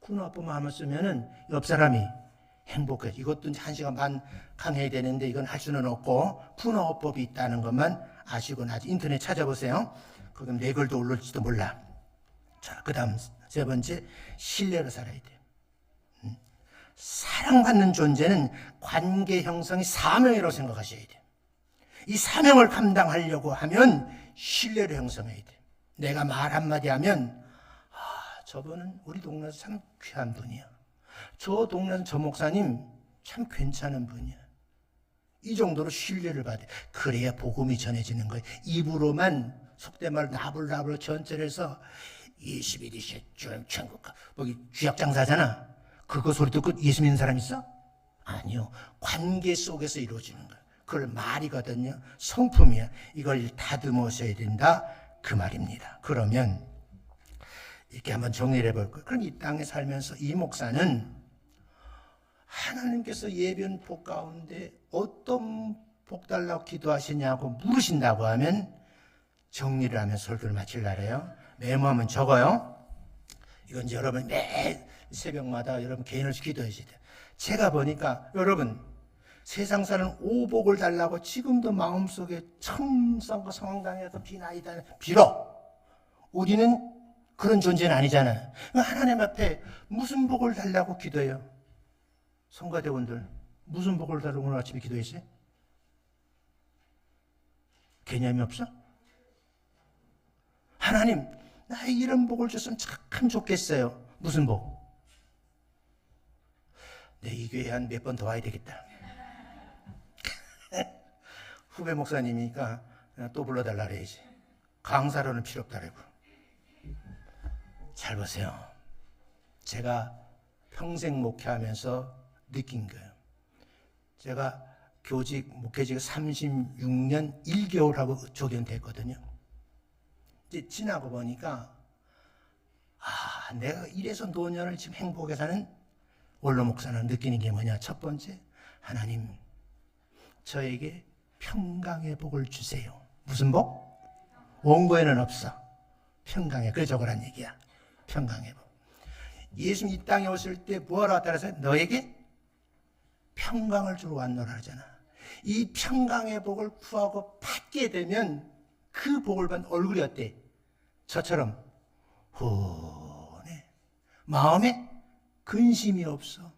군화어법만 하면 쓰면은 옆 사람이 행복해. 이것도 1시간 반 강해야 되는데 이건 할 수는 없고 군화어법이 있다는 것만 아시고 나중에 인터넷 찾아보세요. 그럼 내 글도 올릴지도 몰라. 자, 그 다음 세 번째, 신뢰로 살아야 돼요. 사랑받는 존재는 관계 형성이 사명이라고 생각하셔야 돼요. 이 사명을 감당하려고 하면 신뢰를 형성해야 돼요. 내가 말 한마디 하면 아, 저분은 우리 동네에서 참 귀한 분이야. 저 동네에서 저 목사님 참 괜찮은 분이야. 이 정도로 신뢰를 받아요. 그래야 복음이 전해지는 거예요. 입으로만 속된 말로 나불나불 전철해서 21이 셋중 천국 거기 쥐약장사잖아. 그거 소리 듣고 예수 믿는 사람 있어? 아니요. 관계 속에서 이루어지는 거야. 그걸 말이거든요. 성품이야. 이걸 다듬으셔야 된다. 그 말입니다. 그러면 이렇게 한번 정리를 해볼 거예요. 그럼 이 땅에 살면서 이 목사는 하나님께서 예비한 복 가운데 어떤 복 달라고 기도하시냐고 물으신다고 하면 정리를 하면 설교를 마칠 날에요. 메모하면 적어요. 이건 이제 여러분 매 새벽마다 여러분 개인을 기도하셔야 돼요. 제가 보니까 여러분 세상 사는 오복을 달라고 지금도 마음속에 천성과 성황당해서 비나이다 빌어. 우리는 그런 존재는 아니잖아요. 하나님 앞에 무슨 복을 달라고 기도해요? 성가대원들 무슨 복을 달라고 오늘 아침에 기도했어요? 개념이 없어? 하나님, 나의 이런 복을 줬으면 참 좋겠어요. 무슨 복? 내 이 교회 한 몇 번 더 와야 되겠다. 후배 목사님이니까 또 불러달라 그래야지. 강사로는 필요 없다라고. 잘 보세요. 제가 평생 목회하면서 느낀 거예요. 제가 목회직 36년 1개월하고 조견됐거든요. 이제 지나고 보니까 내가 이래서 노년을 지금 행복하게 사는 원로 목사는 느끼는 게 뭐냐. 첫 번째, 하나님 저에게 평강의 복을 주세요. 무슨 복? 원고에는 없어. 평강의, 그래 적으란 얘기야. 평강의 복. 예수님 이 땅에 오실 때 뭐하러 왔다 그래서 너에게 평강을 주러 왔노라 하잖아. 이 평강의 복을 구하고 받게 되면 그 복을 받은 얼굴이 어때? 저처럼 훈해. 마음에 근심이 없어.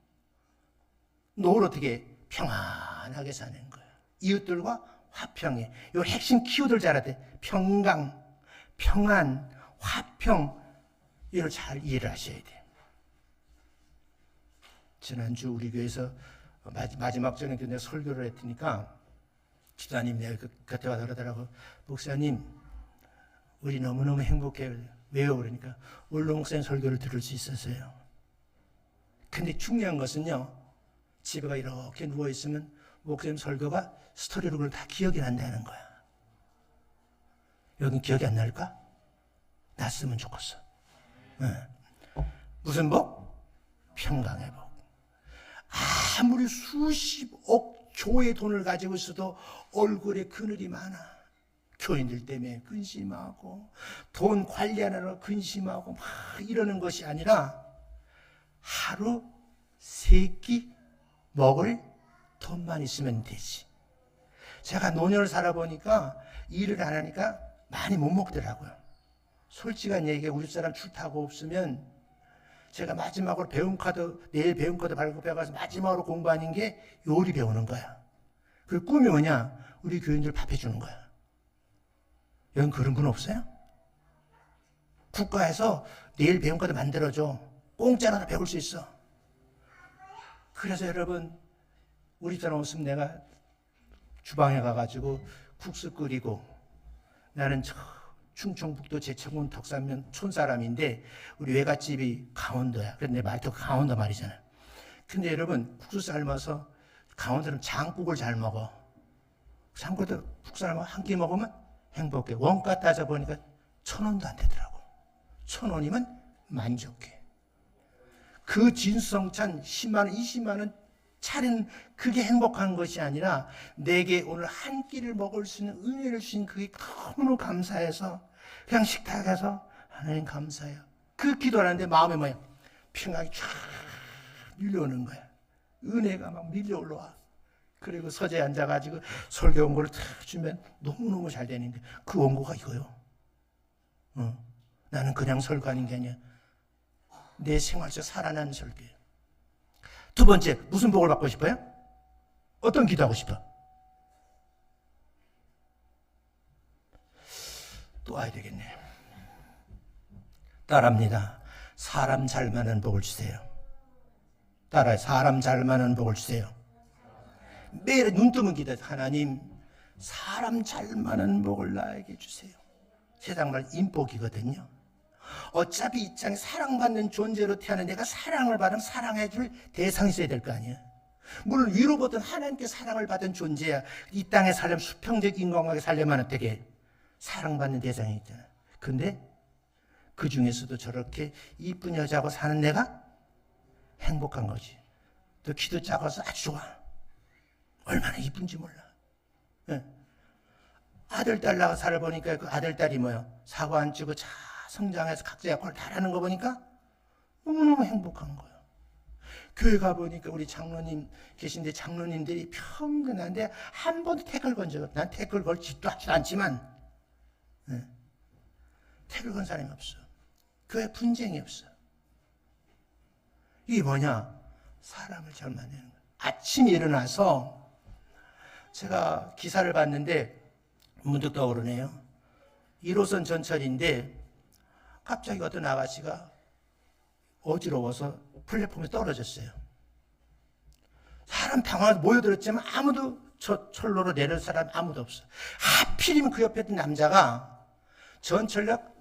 널 어떻게 평안하게 사는 거야. 이웃들과 화평해. 요 핵심 키워드를 잘 알아야 돼. 평강, 평안, 화평. 이걸 잘 이해를 하셔야 돼. 지난주 우리 교회에서 마지막 전에 내가 설교를 했으니까 기도하님 내가 곁에 와서 그러더라고. 목사님 우리 너무너무 행복해요. 왜요? 그러니까 원로 목사님 설교를 들을 수 있었어요. 근데 중요한 것은요, 집에가 이렇게 누워있으면 목사님 설교가 스토리로 그걸 다 기억이 난다는 거야. 여긴 기억이 안 날까? 났으면 좋겠어. 네. 무슨 복? 평강의 복. 아무리 수십억 조의 돈을 가지고 있어도 얼굴에 그늘이 많아. 교인들 때문에 근심하고 돈 관리하느라 근심하고 막 이러는 것이 아니라 하루 3끼 먹을 돈만 있으면 되지. 제가 노년을 살아보니까 일을 안 하니까 많이 못 먹더라고요. 솔직한 얘기가 우리 사람 출타고 없으면 제가 마지막으로 내일 배움 카드 발급해가서 마지막으로 공부하는 게 요리 배우는 거야. 그 꿈이 뭐냐? 우리 교인들 밥 해주는 거야. 여긴 그런 분 없어요? 국가에서 내일 배움 카드 만들어줘. 공짜로 배울 수 있어. 그래서 여러분, 우리 사람 없으면 내가 주방에 가가지고 국수 끓이고, 나는 충청북도 제천군 덕산면 촌사람인데 우리 외갓집이 강원도야. 그래서 내 말도 강원도 말이잖아. 근데 여러분, 국수 삶아서 강원도는 장국을 잘 먹어. 장국도 국수 삶아 한 끼 먹으면 행복해. 원가 따져보니까 1,000원도 안 되더라고. 1,000원이면 만족해. 그 진수성찬 10만 원, 20만 원 차리는 그게 행복한 것이 아니라 내게 오늘 한 끼를 먹을 수 있는 은혜를 주신 그게 너무너무 감사해서 그냥 식탁에서 하나님 감사해요. 그 기도하는데 마음에 뭐야? 평강이 쫙 밀려오는 거야. 은혜가 막 밀려 올라와. 그리고 서재에 앉아가지고 설교 원고를 탁 주면 너무너무 잘 되는데 그 원고가 이거요. 나는 그냥 설교하는 게 아니야. 내 생활 속 살아난 설교예요. 두 번째, 무슨 복을 받고 싶어요? 어떤 기도하고 싶어? 또 와야 되겠네. 따라합니다. 사람 잘 만난 복을 주세요. 따라해. 사람 잘 만난 복을 주세요. 매일 눈 뜨면 기도해. 하나님, 사람 잘 만난 복을 나에게 주세요. 세상 말 인복이거든요. 어차피 이 땅에 사랑받는 존재로 태어난 내가 사랑을 받으면 사랑해줄 대상이 있어야 될 거 아니야. 물론 위로부터 하나님께 사랑을 받은 존재야. 이 땅에 살려면 수평적 인간관계 살려면 어떻게 사랑받는 대상이 있잖아. 근데 그 중에서도 저렇게 이쁜 여자하고 사는 내가 행복한 거지. 또 키도 작아서 아주 좋아. 얼마나 이쁜지 몰라. 네. 아들, 딸 낳아 살아보니까 그 아들, 딸이 뭐야? 사고 안 치고 잘 성장해서 각자 역할을 잘하는 거 보니까 너무너무 행복한 거예요. 교회 가보니까 우리 장로님 계신데 장로님들이 평근한데 한 번도 태클 건 적 없어. 난 태클 걸 짓도 하지도 않지만 태클 건 사람이 없어. 교회 분쟁이 없어. 이게 뭐냐? 사람을 잘 만나는 거예요. 아침에 일어나서 제가 기사를 봤는데 문득 떠오르네요. 1호선 전철인데 갑자기 어떤 아가씨가 어지러워서 플랫폼에 떨어졌어요. 사람 당황해서 모여들었지만 아무도 저 철로로 내릴 사람 아무도 없어. 하필이면 그 옆에 있던 남자가 전철역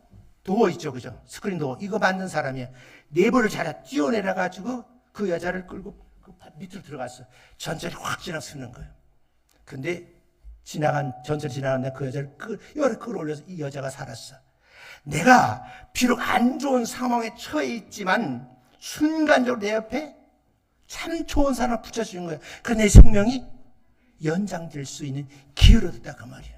도어 있죠, 그죠? 스크린 도어 이거 만든 사람이야. 네벌을 잘 뛰어내려가지고 그 여자를 끌고 그 밑으로 들어갔어. 전철이 확 지나서는 거예요. 근데 전철 지나간 그 여자를 끌어올려서 이 여자가 살았어. 내가 비록 안 좋은 상황에 처해 있지만 순간적으로 내 옆에 참 좋은 사람을 붙여주는 거예요. 그 내 생명이 연장될 수 있는 기회를 얻었다 그 말이에요.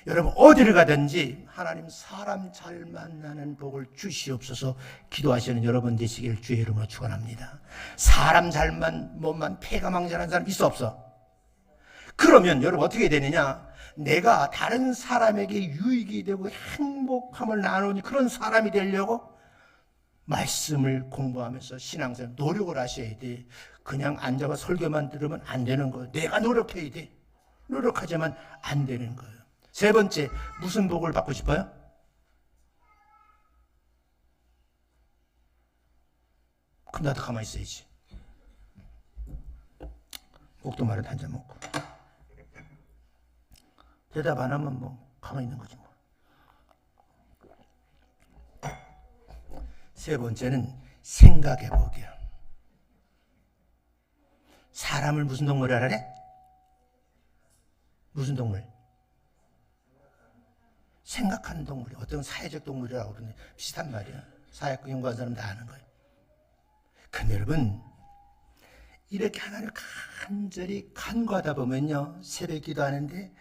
여러분 어디를 가든지 하나님 사람 잘 만나는 복을 주시옵소서 기도하시는 여러분 되시길 주의 이름으로 축원합니다. 사람 잘만 몸만 패가망전한 사람 있어 없어? 그러면 여러분 어떻게 되느냐? 내가 다른 사람에게 유익이 되고 행복함을 나누는 그런 사람이 되려고 말씀을 공부하면서 신앙생활 노력을 하셔야 돼. 그냥 앉아서 설교만 들으면 안 되는 거예요. 내가 노력해야 돼. 노력하지만 안 되는 거예요. 세 번째, 무슨 복을 받고 싶어요? 그럼 나도 가만히 있어야지. 목도 마른 한 잔 먹고. 대답 안 하면 뭐 가만히 있는 거지 뭐. 세 번째는 생각의 복이야. 사람을 무슨 동물을 하래? 무슨 동물? 생각하는 동물이 어떤 사회적 동물이라고 그러는데 비슷한 말이야. 사회학 연구한 사람 다 아는 거예요. 근데 여러분 이렇게 하나님을 간절히 간구하다 보면요 새벽 기도하는데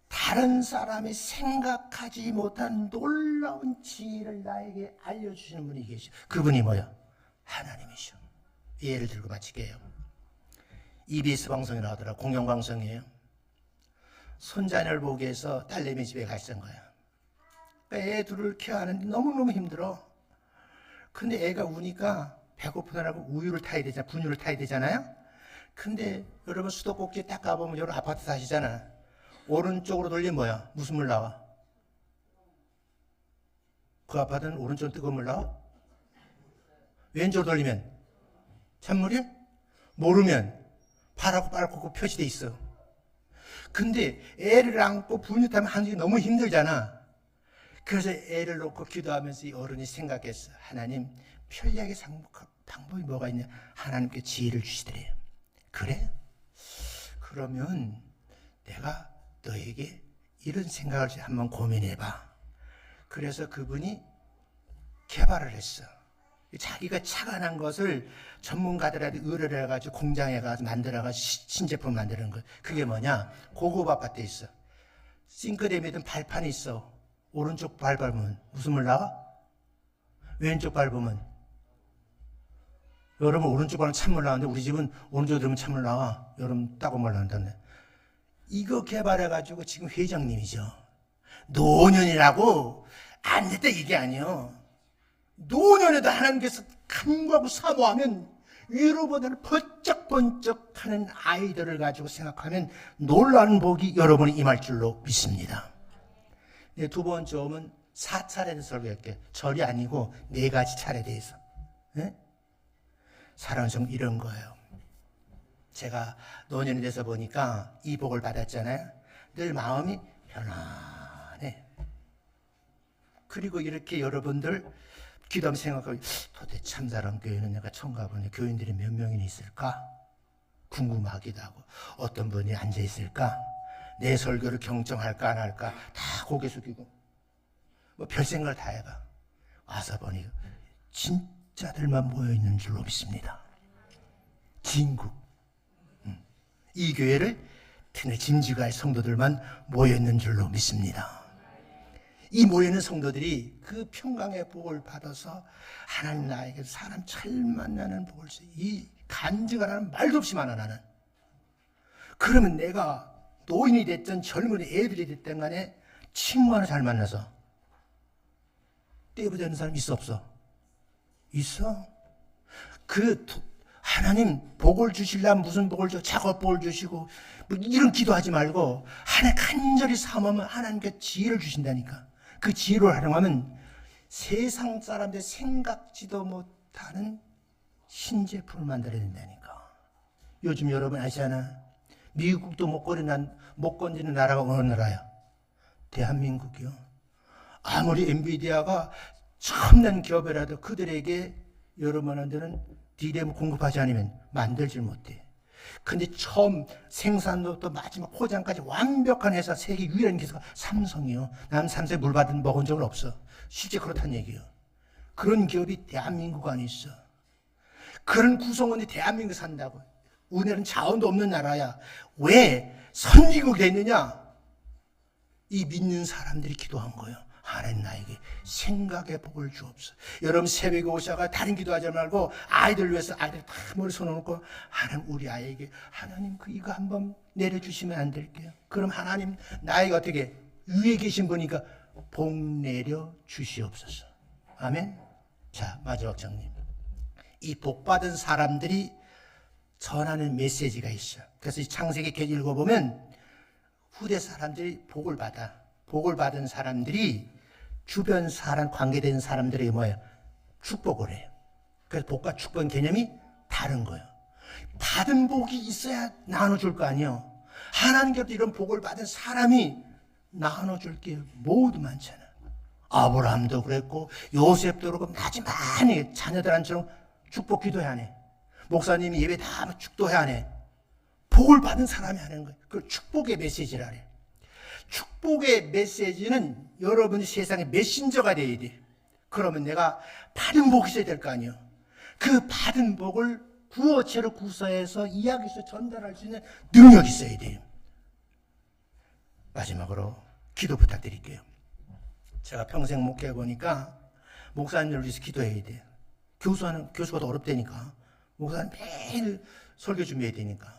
다른 사람이 생각하지 못한 놀라운 지혜를 나에게 알려주시는 분이 계셔. 그분이 뭐야? 하나님이셔. 예를 들고 마칠게요. EBS 방송에 나오더라. 공영방송이에요. 손자녀를 보기 위해서 딸내미 집에 갔던 거야. 애 둘을 케어하는데 너무너무 힘들어. 근데 애가 우니까 배고프다라고 우유를 타야 되잖아. 분유를 타야 되잖아요. 근데 여러분 수도꼭지에 딱 가보면 여러분 아파트 사시잖아. 오른쪽으로 돌리면 뭐야? 무슨 물 나와? 그 아파트는 오른쪽으로 뜨거운 물 나와? 왼쪽으로 돌리면 찬물이야? 모르면 파랗고 빨갛고 표시돼 있어. 근데 애를 안고 분유 타면 하는 게 너무 힘들잖아. 그래서 애를 놓고 기도하면서 이 어른이 생각했어. 하나님 편리하게 상복할 방법이 뭐가 있냐? 하나님께 지혜를 주시더래요. 그래? 그러면 내가 너에게 이런 생각을 한번 고민해봐. 그래서 그분이 개발을 했어. 자기가 착안한 것을 전문가들한테 의뢰를 해가지고 공장에 가서 만들어가지고 신제품 만드는 거. 그게 뭐냐? 고급 아파트에 있어. 싱크대에 든 발판이 있어. 오른쪽 밟으면 무슨 물 나와? 왼쪽 밟으면 여러분 오른쪽 밟으면 찬물 나오는데 우리 집은 오른쪽 들으면 찬물 나와. 여러분 따고 물 나온다네. 이거 개발해가지고 지금 회장님이죠. 노년이라고 안 됐다 이게 아니에요. 노년에도 하나님께서 간구하고 사모하면 위로보다는 번쩍번쩍하는 아이들을 가지고 생각하면 놀라운 복이 여러분이 임할 줄로 믿습니다. 네, 두 번째 오면 4차례 대해서 설교할게요. 절이 아니고 4가지 차례에 대해서. 네? 사랑하는 성 이런 거예요. 제가 노년이 돼서 보니까 이 복을 받았잖아요. 늘 마음이 편안해. 그리고 이렇게 여러분들 기도하면 생각하고 도대체 참사랑 교회는 내가 처음 가보니 교인들이 몇 명이나 있을까? 궁금하기도 하고 어떤 분이 앉아 있을까? 내 설교를 경청할까 안 할까? 다 고개 숙이고 뭐 별 생각을 다 해봐. 와서 보니 진짜들만 모여있는 줄로 믿습니다. 진국 이 교회를 특히 진지가의 성도들만 모여있는 줄로 믿습니다. 이 모여있는 성도들이 그 평강의 복을 받아서 하나님 나에게 사람 잘 만나는 복을 줘. 이 간증을 하는 말도 없이 많아 나는. 그러면 내가 노인이 됐든 젊은 애들이 됐든 간에 친구 하나 잘 만나서 떼부되는 사람 있어 없어? 있어. 하나님 복을 주시려면 무슨 복을 줘? 작업복을 주시고 뭐 이런 기도하지 말고 하나님 간절히 사모하면 하나님께 지혜를 주신다니까. 그 지혜를 활용하면 세상 사람들 생각지도 못하는 신제품을 만들어야 된다니까. 요즘 여러분 아시잖아. 미국도 못 건드리는 나라가 어느 나라야? 대한민국이요. 아무리 엔비디아가 첨단 기업이라도 그들에게 여러분한테는 디램 공급하지 않으면 만들질 못해. 근데 처음 생산부터 마지막 포장까지 완벽한 회사, 세계 유일한 기사가 삼성이요. 난 삼성에 물 받은 먹은 적은 없어. 실제 그렇다는 얘기예요. 그런 기업이 대한민국 안에 있어. 그런 구성원이 대한민국 산다고. 우리는 자원도 없는 나라야. 왜 선진국이 됐느냐? 이 믿는 사람들이 기도한 거예요. 하나님 나에게 생각의 복을 주옵소서. 여러분 새벽에 오셔가 다른 기도하지 말고 아이들 위해서 아이들 다 머리 손어놓고 하나님 우리 아이에게 하나님 이거 한번 내려주시면 안 될게요. 그럼 하나님 나에게 어떻게 위에 계신 분이니까 복 내려 주시옵소서. 아멘. 자 마지막 정리. 이 복받은 사람들이 전하는 메시지가 있어. 그래서 이 창세기 계속 읽어보면 후대 사람들이 복을 받아. 복을 받은 사람들이 주변 사람, 관계된 사람들에게 뭐예요? 축복을 해요. 그래서 복과 축복의 개념이 다른 거예요. 받은 복이 있어야 나눠줄 거 아니에요. 하나님께로부터 이런 복을 받은 사람이 나눠줄 게 모두 많잖아. 아브라함도 그랬고 요셉도 그렇고 마지막에 자녀들한테처럼 축복 기도해야 하네. 목사님이 예배 다 하면 축도해야 하네. 복을 받은 사람이 하는 거예요. 그걸 축복의 메시지라 그래요. 축복의 메시지는 여러분이 세상의 메신저가 돼야 돼. 그러면 내가 받은 복이 있어야 될 거 아니에요. 그 받은 복을 구어체로 구사해서 이야기해서 전달할 수 있는 능력이 있어야 돼요. 마지막으로 기도 부탁드릴게요. 제가 평생 목회해 보니까 목사님들 위해서 기도해야 돼요. 교수가 더 어렵다니까. 목사님 매일 설교 준비해야 되니까.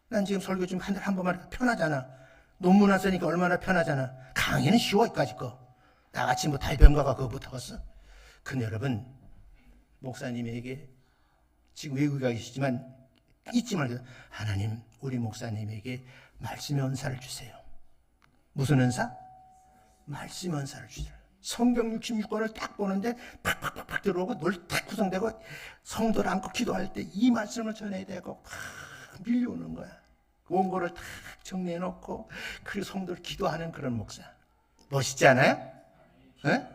난 지금 설교 좀 한 달에 한 번만 하니까 편하잖아. 논문 안 쓰니까 얼마나 편하잖아. 강의는 쉬워 이까짓 거. 나같이 뭐 달변가가 그거 못하겠어. 근데 여러분 목사님에게 지금 외국에 가 계시지만 잊지 말고 하나님 우리 목사님에게 말씀의 은사를 주세요. 무슨 은사? 말씀의 은사를 주세요. 성경 66권을 딱 보는데 팍팍팍팍 들어오고 늘 탁 구성되고 성도를 안고 기도할 때 이 말씀을 전해야 되고 팍 밀려오는 거야. 원고를 탁 정리해놓고 그 성도를 기도하는 그런 목사. 멋있지 않아요? 네?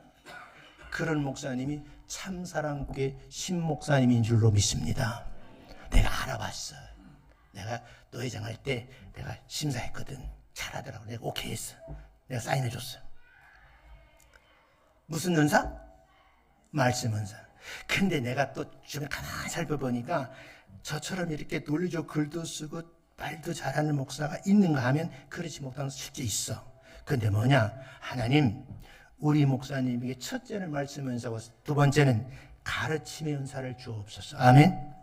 그런 목사님이 참사랑교회 신목사님인 줄로 믿습니다. 내가 알아봤어. 내가 노회장 할 때 내가 심사했거든. 잘하더라고. 내가 오케이 했어. 내가 사인해줬어. 무슨 은사? 말씀 은사. 근데 내가 또 주변 가만히 살펴보니까 저처럼 이렇게 논리적 글도 쓰고 말도 잘하는 목사가 있는가 하면 그렇지 못하는 실제 있어. 근데 뭐냐? 하나님 우리 목사님에게 첫째는 말씀 은사고 두 번째는 가르침의 은사를 주옵소서. 아멘.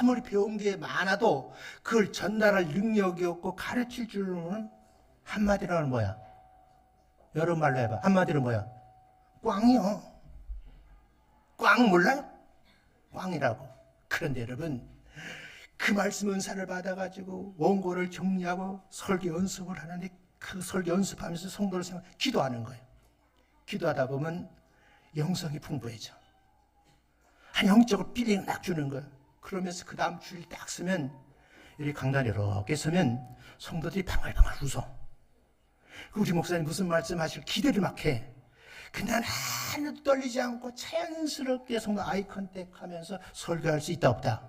아무리 배운 게 많아도 그걸 전달할 능력이 없고 가르칠 줄로는 한마디로 하면 뭐야? 여러 말로 해봐. 한마디로 뭐야? 꽝이요. 꽝 몰라요? 꽝이라고. 그런데 여러분 그 말씀 은사를 받아가지고 원고를 정리하고 설교 연습을 하는데 그 설교 연습하면서 성도를 생각 기도하는 거예요. 기도하다 보면 영성이 풍부해져. 한 영적으로 필링을 딱 주는 거예요. 그러면서 그 다음 주일 딱 쓰면 이렇게 강단에 이렇게 서면 성도들이 방울방울 웃어. 우리 목사님 무슨 말씀하실 기대를 막 해. 근데 난 하나도 떨리지 않고 자연스럽게 성도 아이 컨택하면서 설교할 수 있다 없다.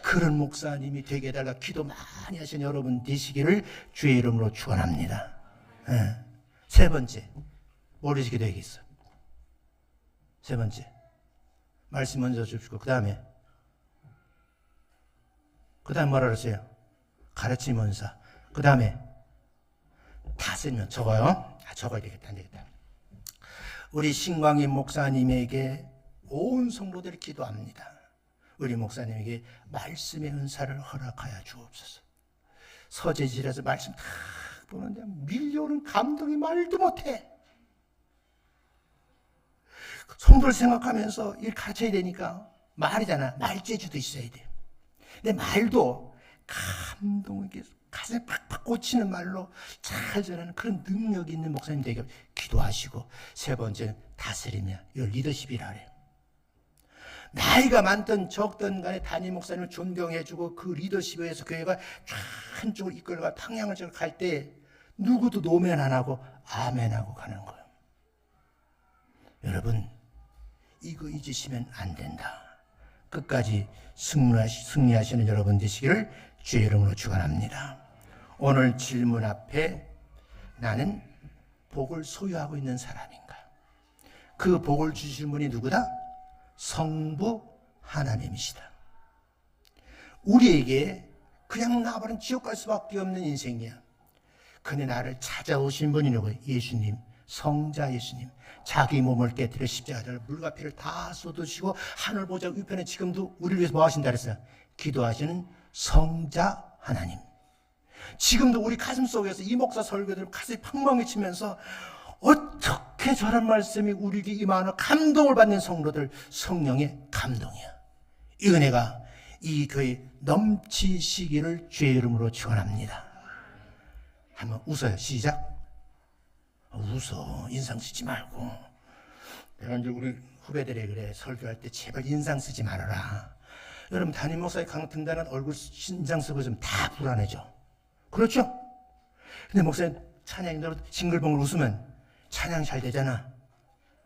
그런 목사님이 되게 해달라 기도 많이 하신 여러분 되시기를 주의 이름으로 축원합니다. 네. 세 번째 뭐를 기도해야겠어? 세 번째 말씀 먼저 주시고 그 다음에 뭐라 그랬어요? 가르침 은사. 그 다음에 다 쓰면 적어요. 적어야 되겠다. 안 되겠다. 우리 신광희 목사님에게 온 성도들이 기도합니다. 우리 목사님에게 말씀의 은사를 허락하여 주옵소서. 서재질에서 말씀 다 보는데 밀려오는 감동이 말도 못해. 성도를 생각하면서 일 가르쳐야 되니까 말이잖아. 말재주도 있어야 돼. 근데 말도 감동을 계속 가슴에 팍팍 꽂히는 말로 잘 전하는 그런 능력이 있는 목사님 되게 기도하시고, 세 번째 다스리며, 이 리더십이라 그래요. 나이가 많든 적든 간에 담임 목사님을 존경해주고 그 리더십에 의해서 교회가 한쪽으로 이끌어가 방향을 갈 때 누구도 노면 안 하고 아멘하고 가는 거예요. 여러분, 이거 잊으시면 안 된다. 끝까지 승리하시는 여러분 되시기를 주의 이름으로 축원합니다. 오늘 질문 앞에 나는 복을 소유하고 있는 사람인가? 그 복을 주실 분이 누구다? 성부 하나님이시다. 우리에게 그냥 나버린 지옥 갈 수밖에 없는 인생이야. 근데 나를 찾아오신 분이 누구예요? 예수님, 성자 예수님. 자기 몸을 깨뜨려 십자가를 물과 피를 다 쏟으시고 하늘 보좌 우편에 지금도 우리를 위해서 뭐 하신다 그랬어요? 기도하시는 성자 하나님. 지금도 우리 가슴 속에서 이 목사 설교들 가슴이 팡팡이 치면서 어떻게 저런 말씀이 우리에게 임하나 감동을 받는 성도들, 성령의 감동이야. 이 은혜가 이 교회 넘치시기를 주의 이름으로 축원합니다. 한번 웃어요. 시작. 웃어. 인상 쓰지 말고. 내가 이제 우리 후배들에 그래, 설교할 때 제발 인상 쓰지 말아라. 여러분, 담임 목사의 강등단은 얼굴 인상 쓰고 있으면 다 불안해져. 그렇죠? 근데 목사님 찬양인으로 싱글벙글 웃으면 찬양 잘 되잖아.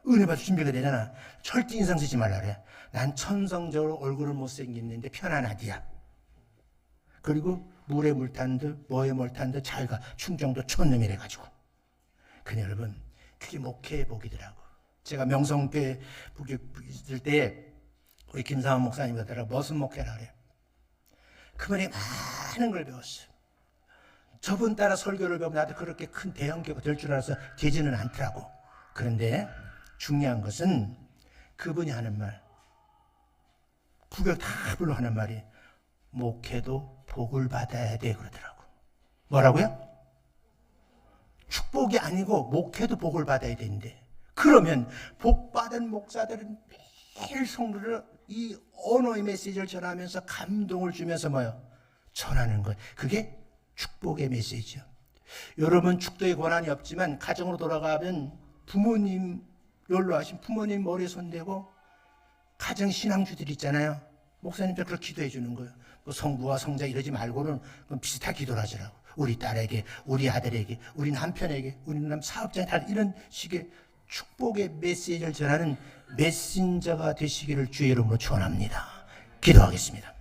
은혜 받을 준비가 되잖아. 절대 인상 쓰지 말라 그래. 난 천성적으로 얼굴을 못생겼는데 편안하디야. 그리고 물에 물 탄 듯 뭐에 물 탄 듯 잘 가. 충정도 촌놈이래 가지고. 근데 여러분, 그게 목회의 복이더라고. 제가 명성교회 있을 때 우리 김상원 목사님 같더라. 무슨 목회라 그래요. 그분이 많은 걸 배웠어요. 저분 따라 설교를 배우면 나도 그렇게 큰 대형교가 될 줄 알아서 되지는 않더라고. 그런데 중요한 것은 그분이 하는 말, 구별 다 불러 하는 말이 목회도 복을 받아야 돼 그러더라고. 뭐라고요? 축복이 아니고 목회도 복을 받아야 되는데, 그러면 복받은 목사들은 매일 성도를 이 언어의 메시지를 전하면서 감동을 주면서 뭐요? 전하는 거예요. 그게 축복의 메시지요. 여러분, 축도의 권한이 없지만 가정으로 돌아가면 부모님, 연로하신 부모님 머리에 손대고 가정 신앙주들 있잖아요. 목사님들 그렇게 기도해 주는 거예요. 뭐 성부와 성자 이러지 말고는 비슷하게 기도를 하시라고. 우리 딸에게, 우리 아들에게, 우리 남편에게, 우리 사업자에 이런 식의 축복의 메시지를 전하는 메신저가 되시기를 주의 이름으로 축원합니다. 기도하겠습니다.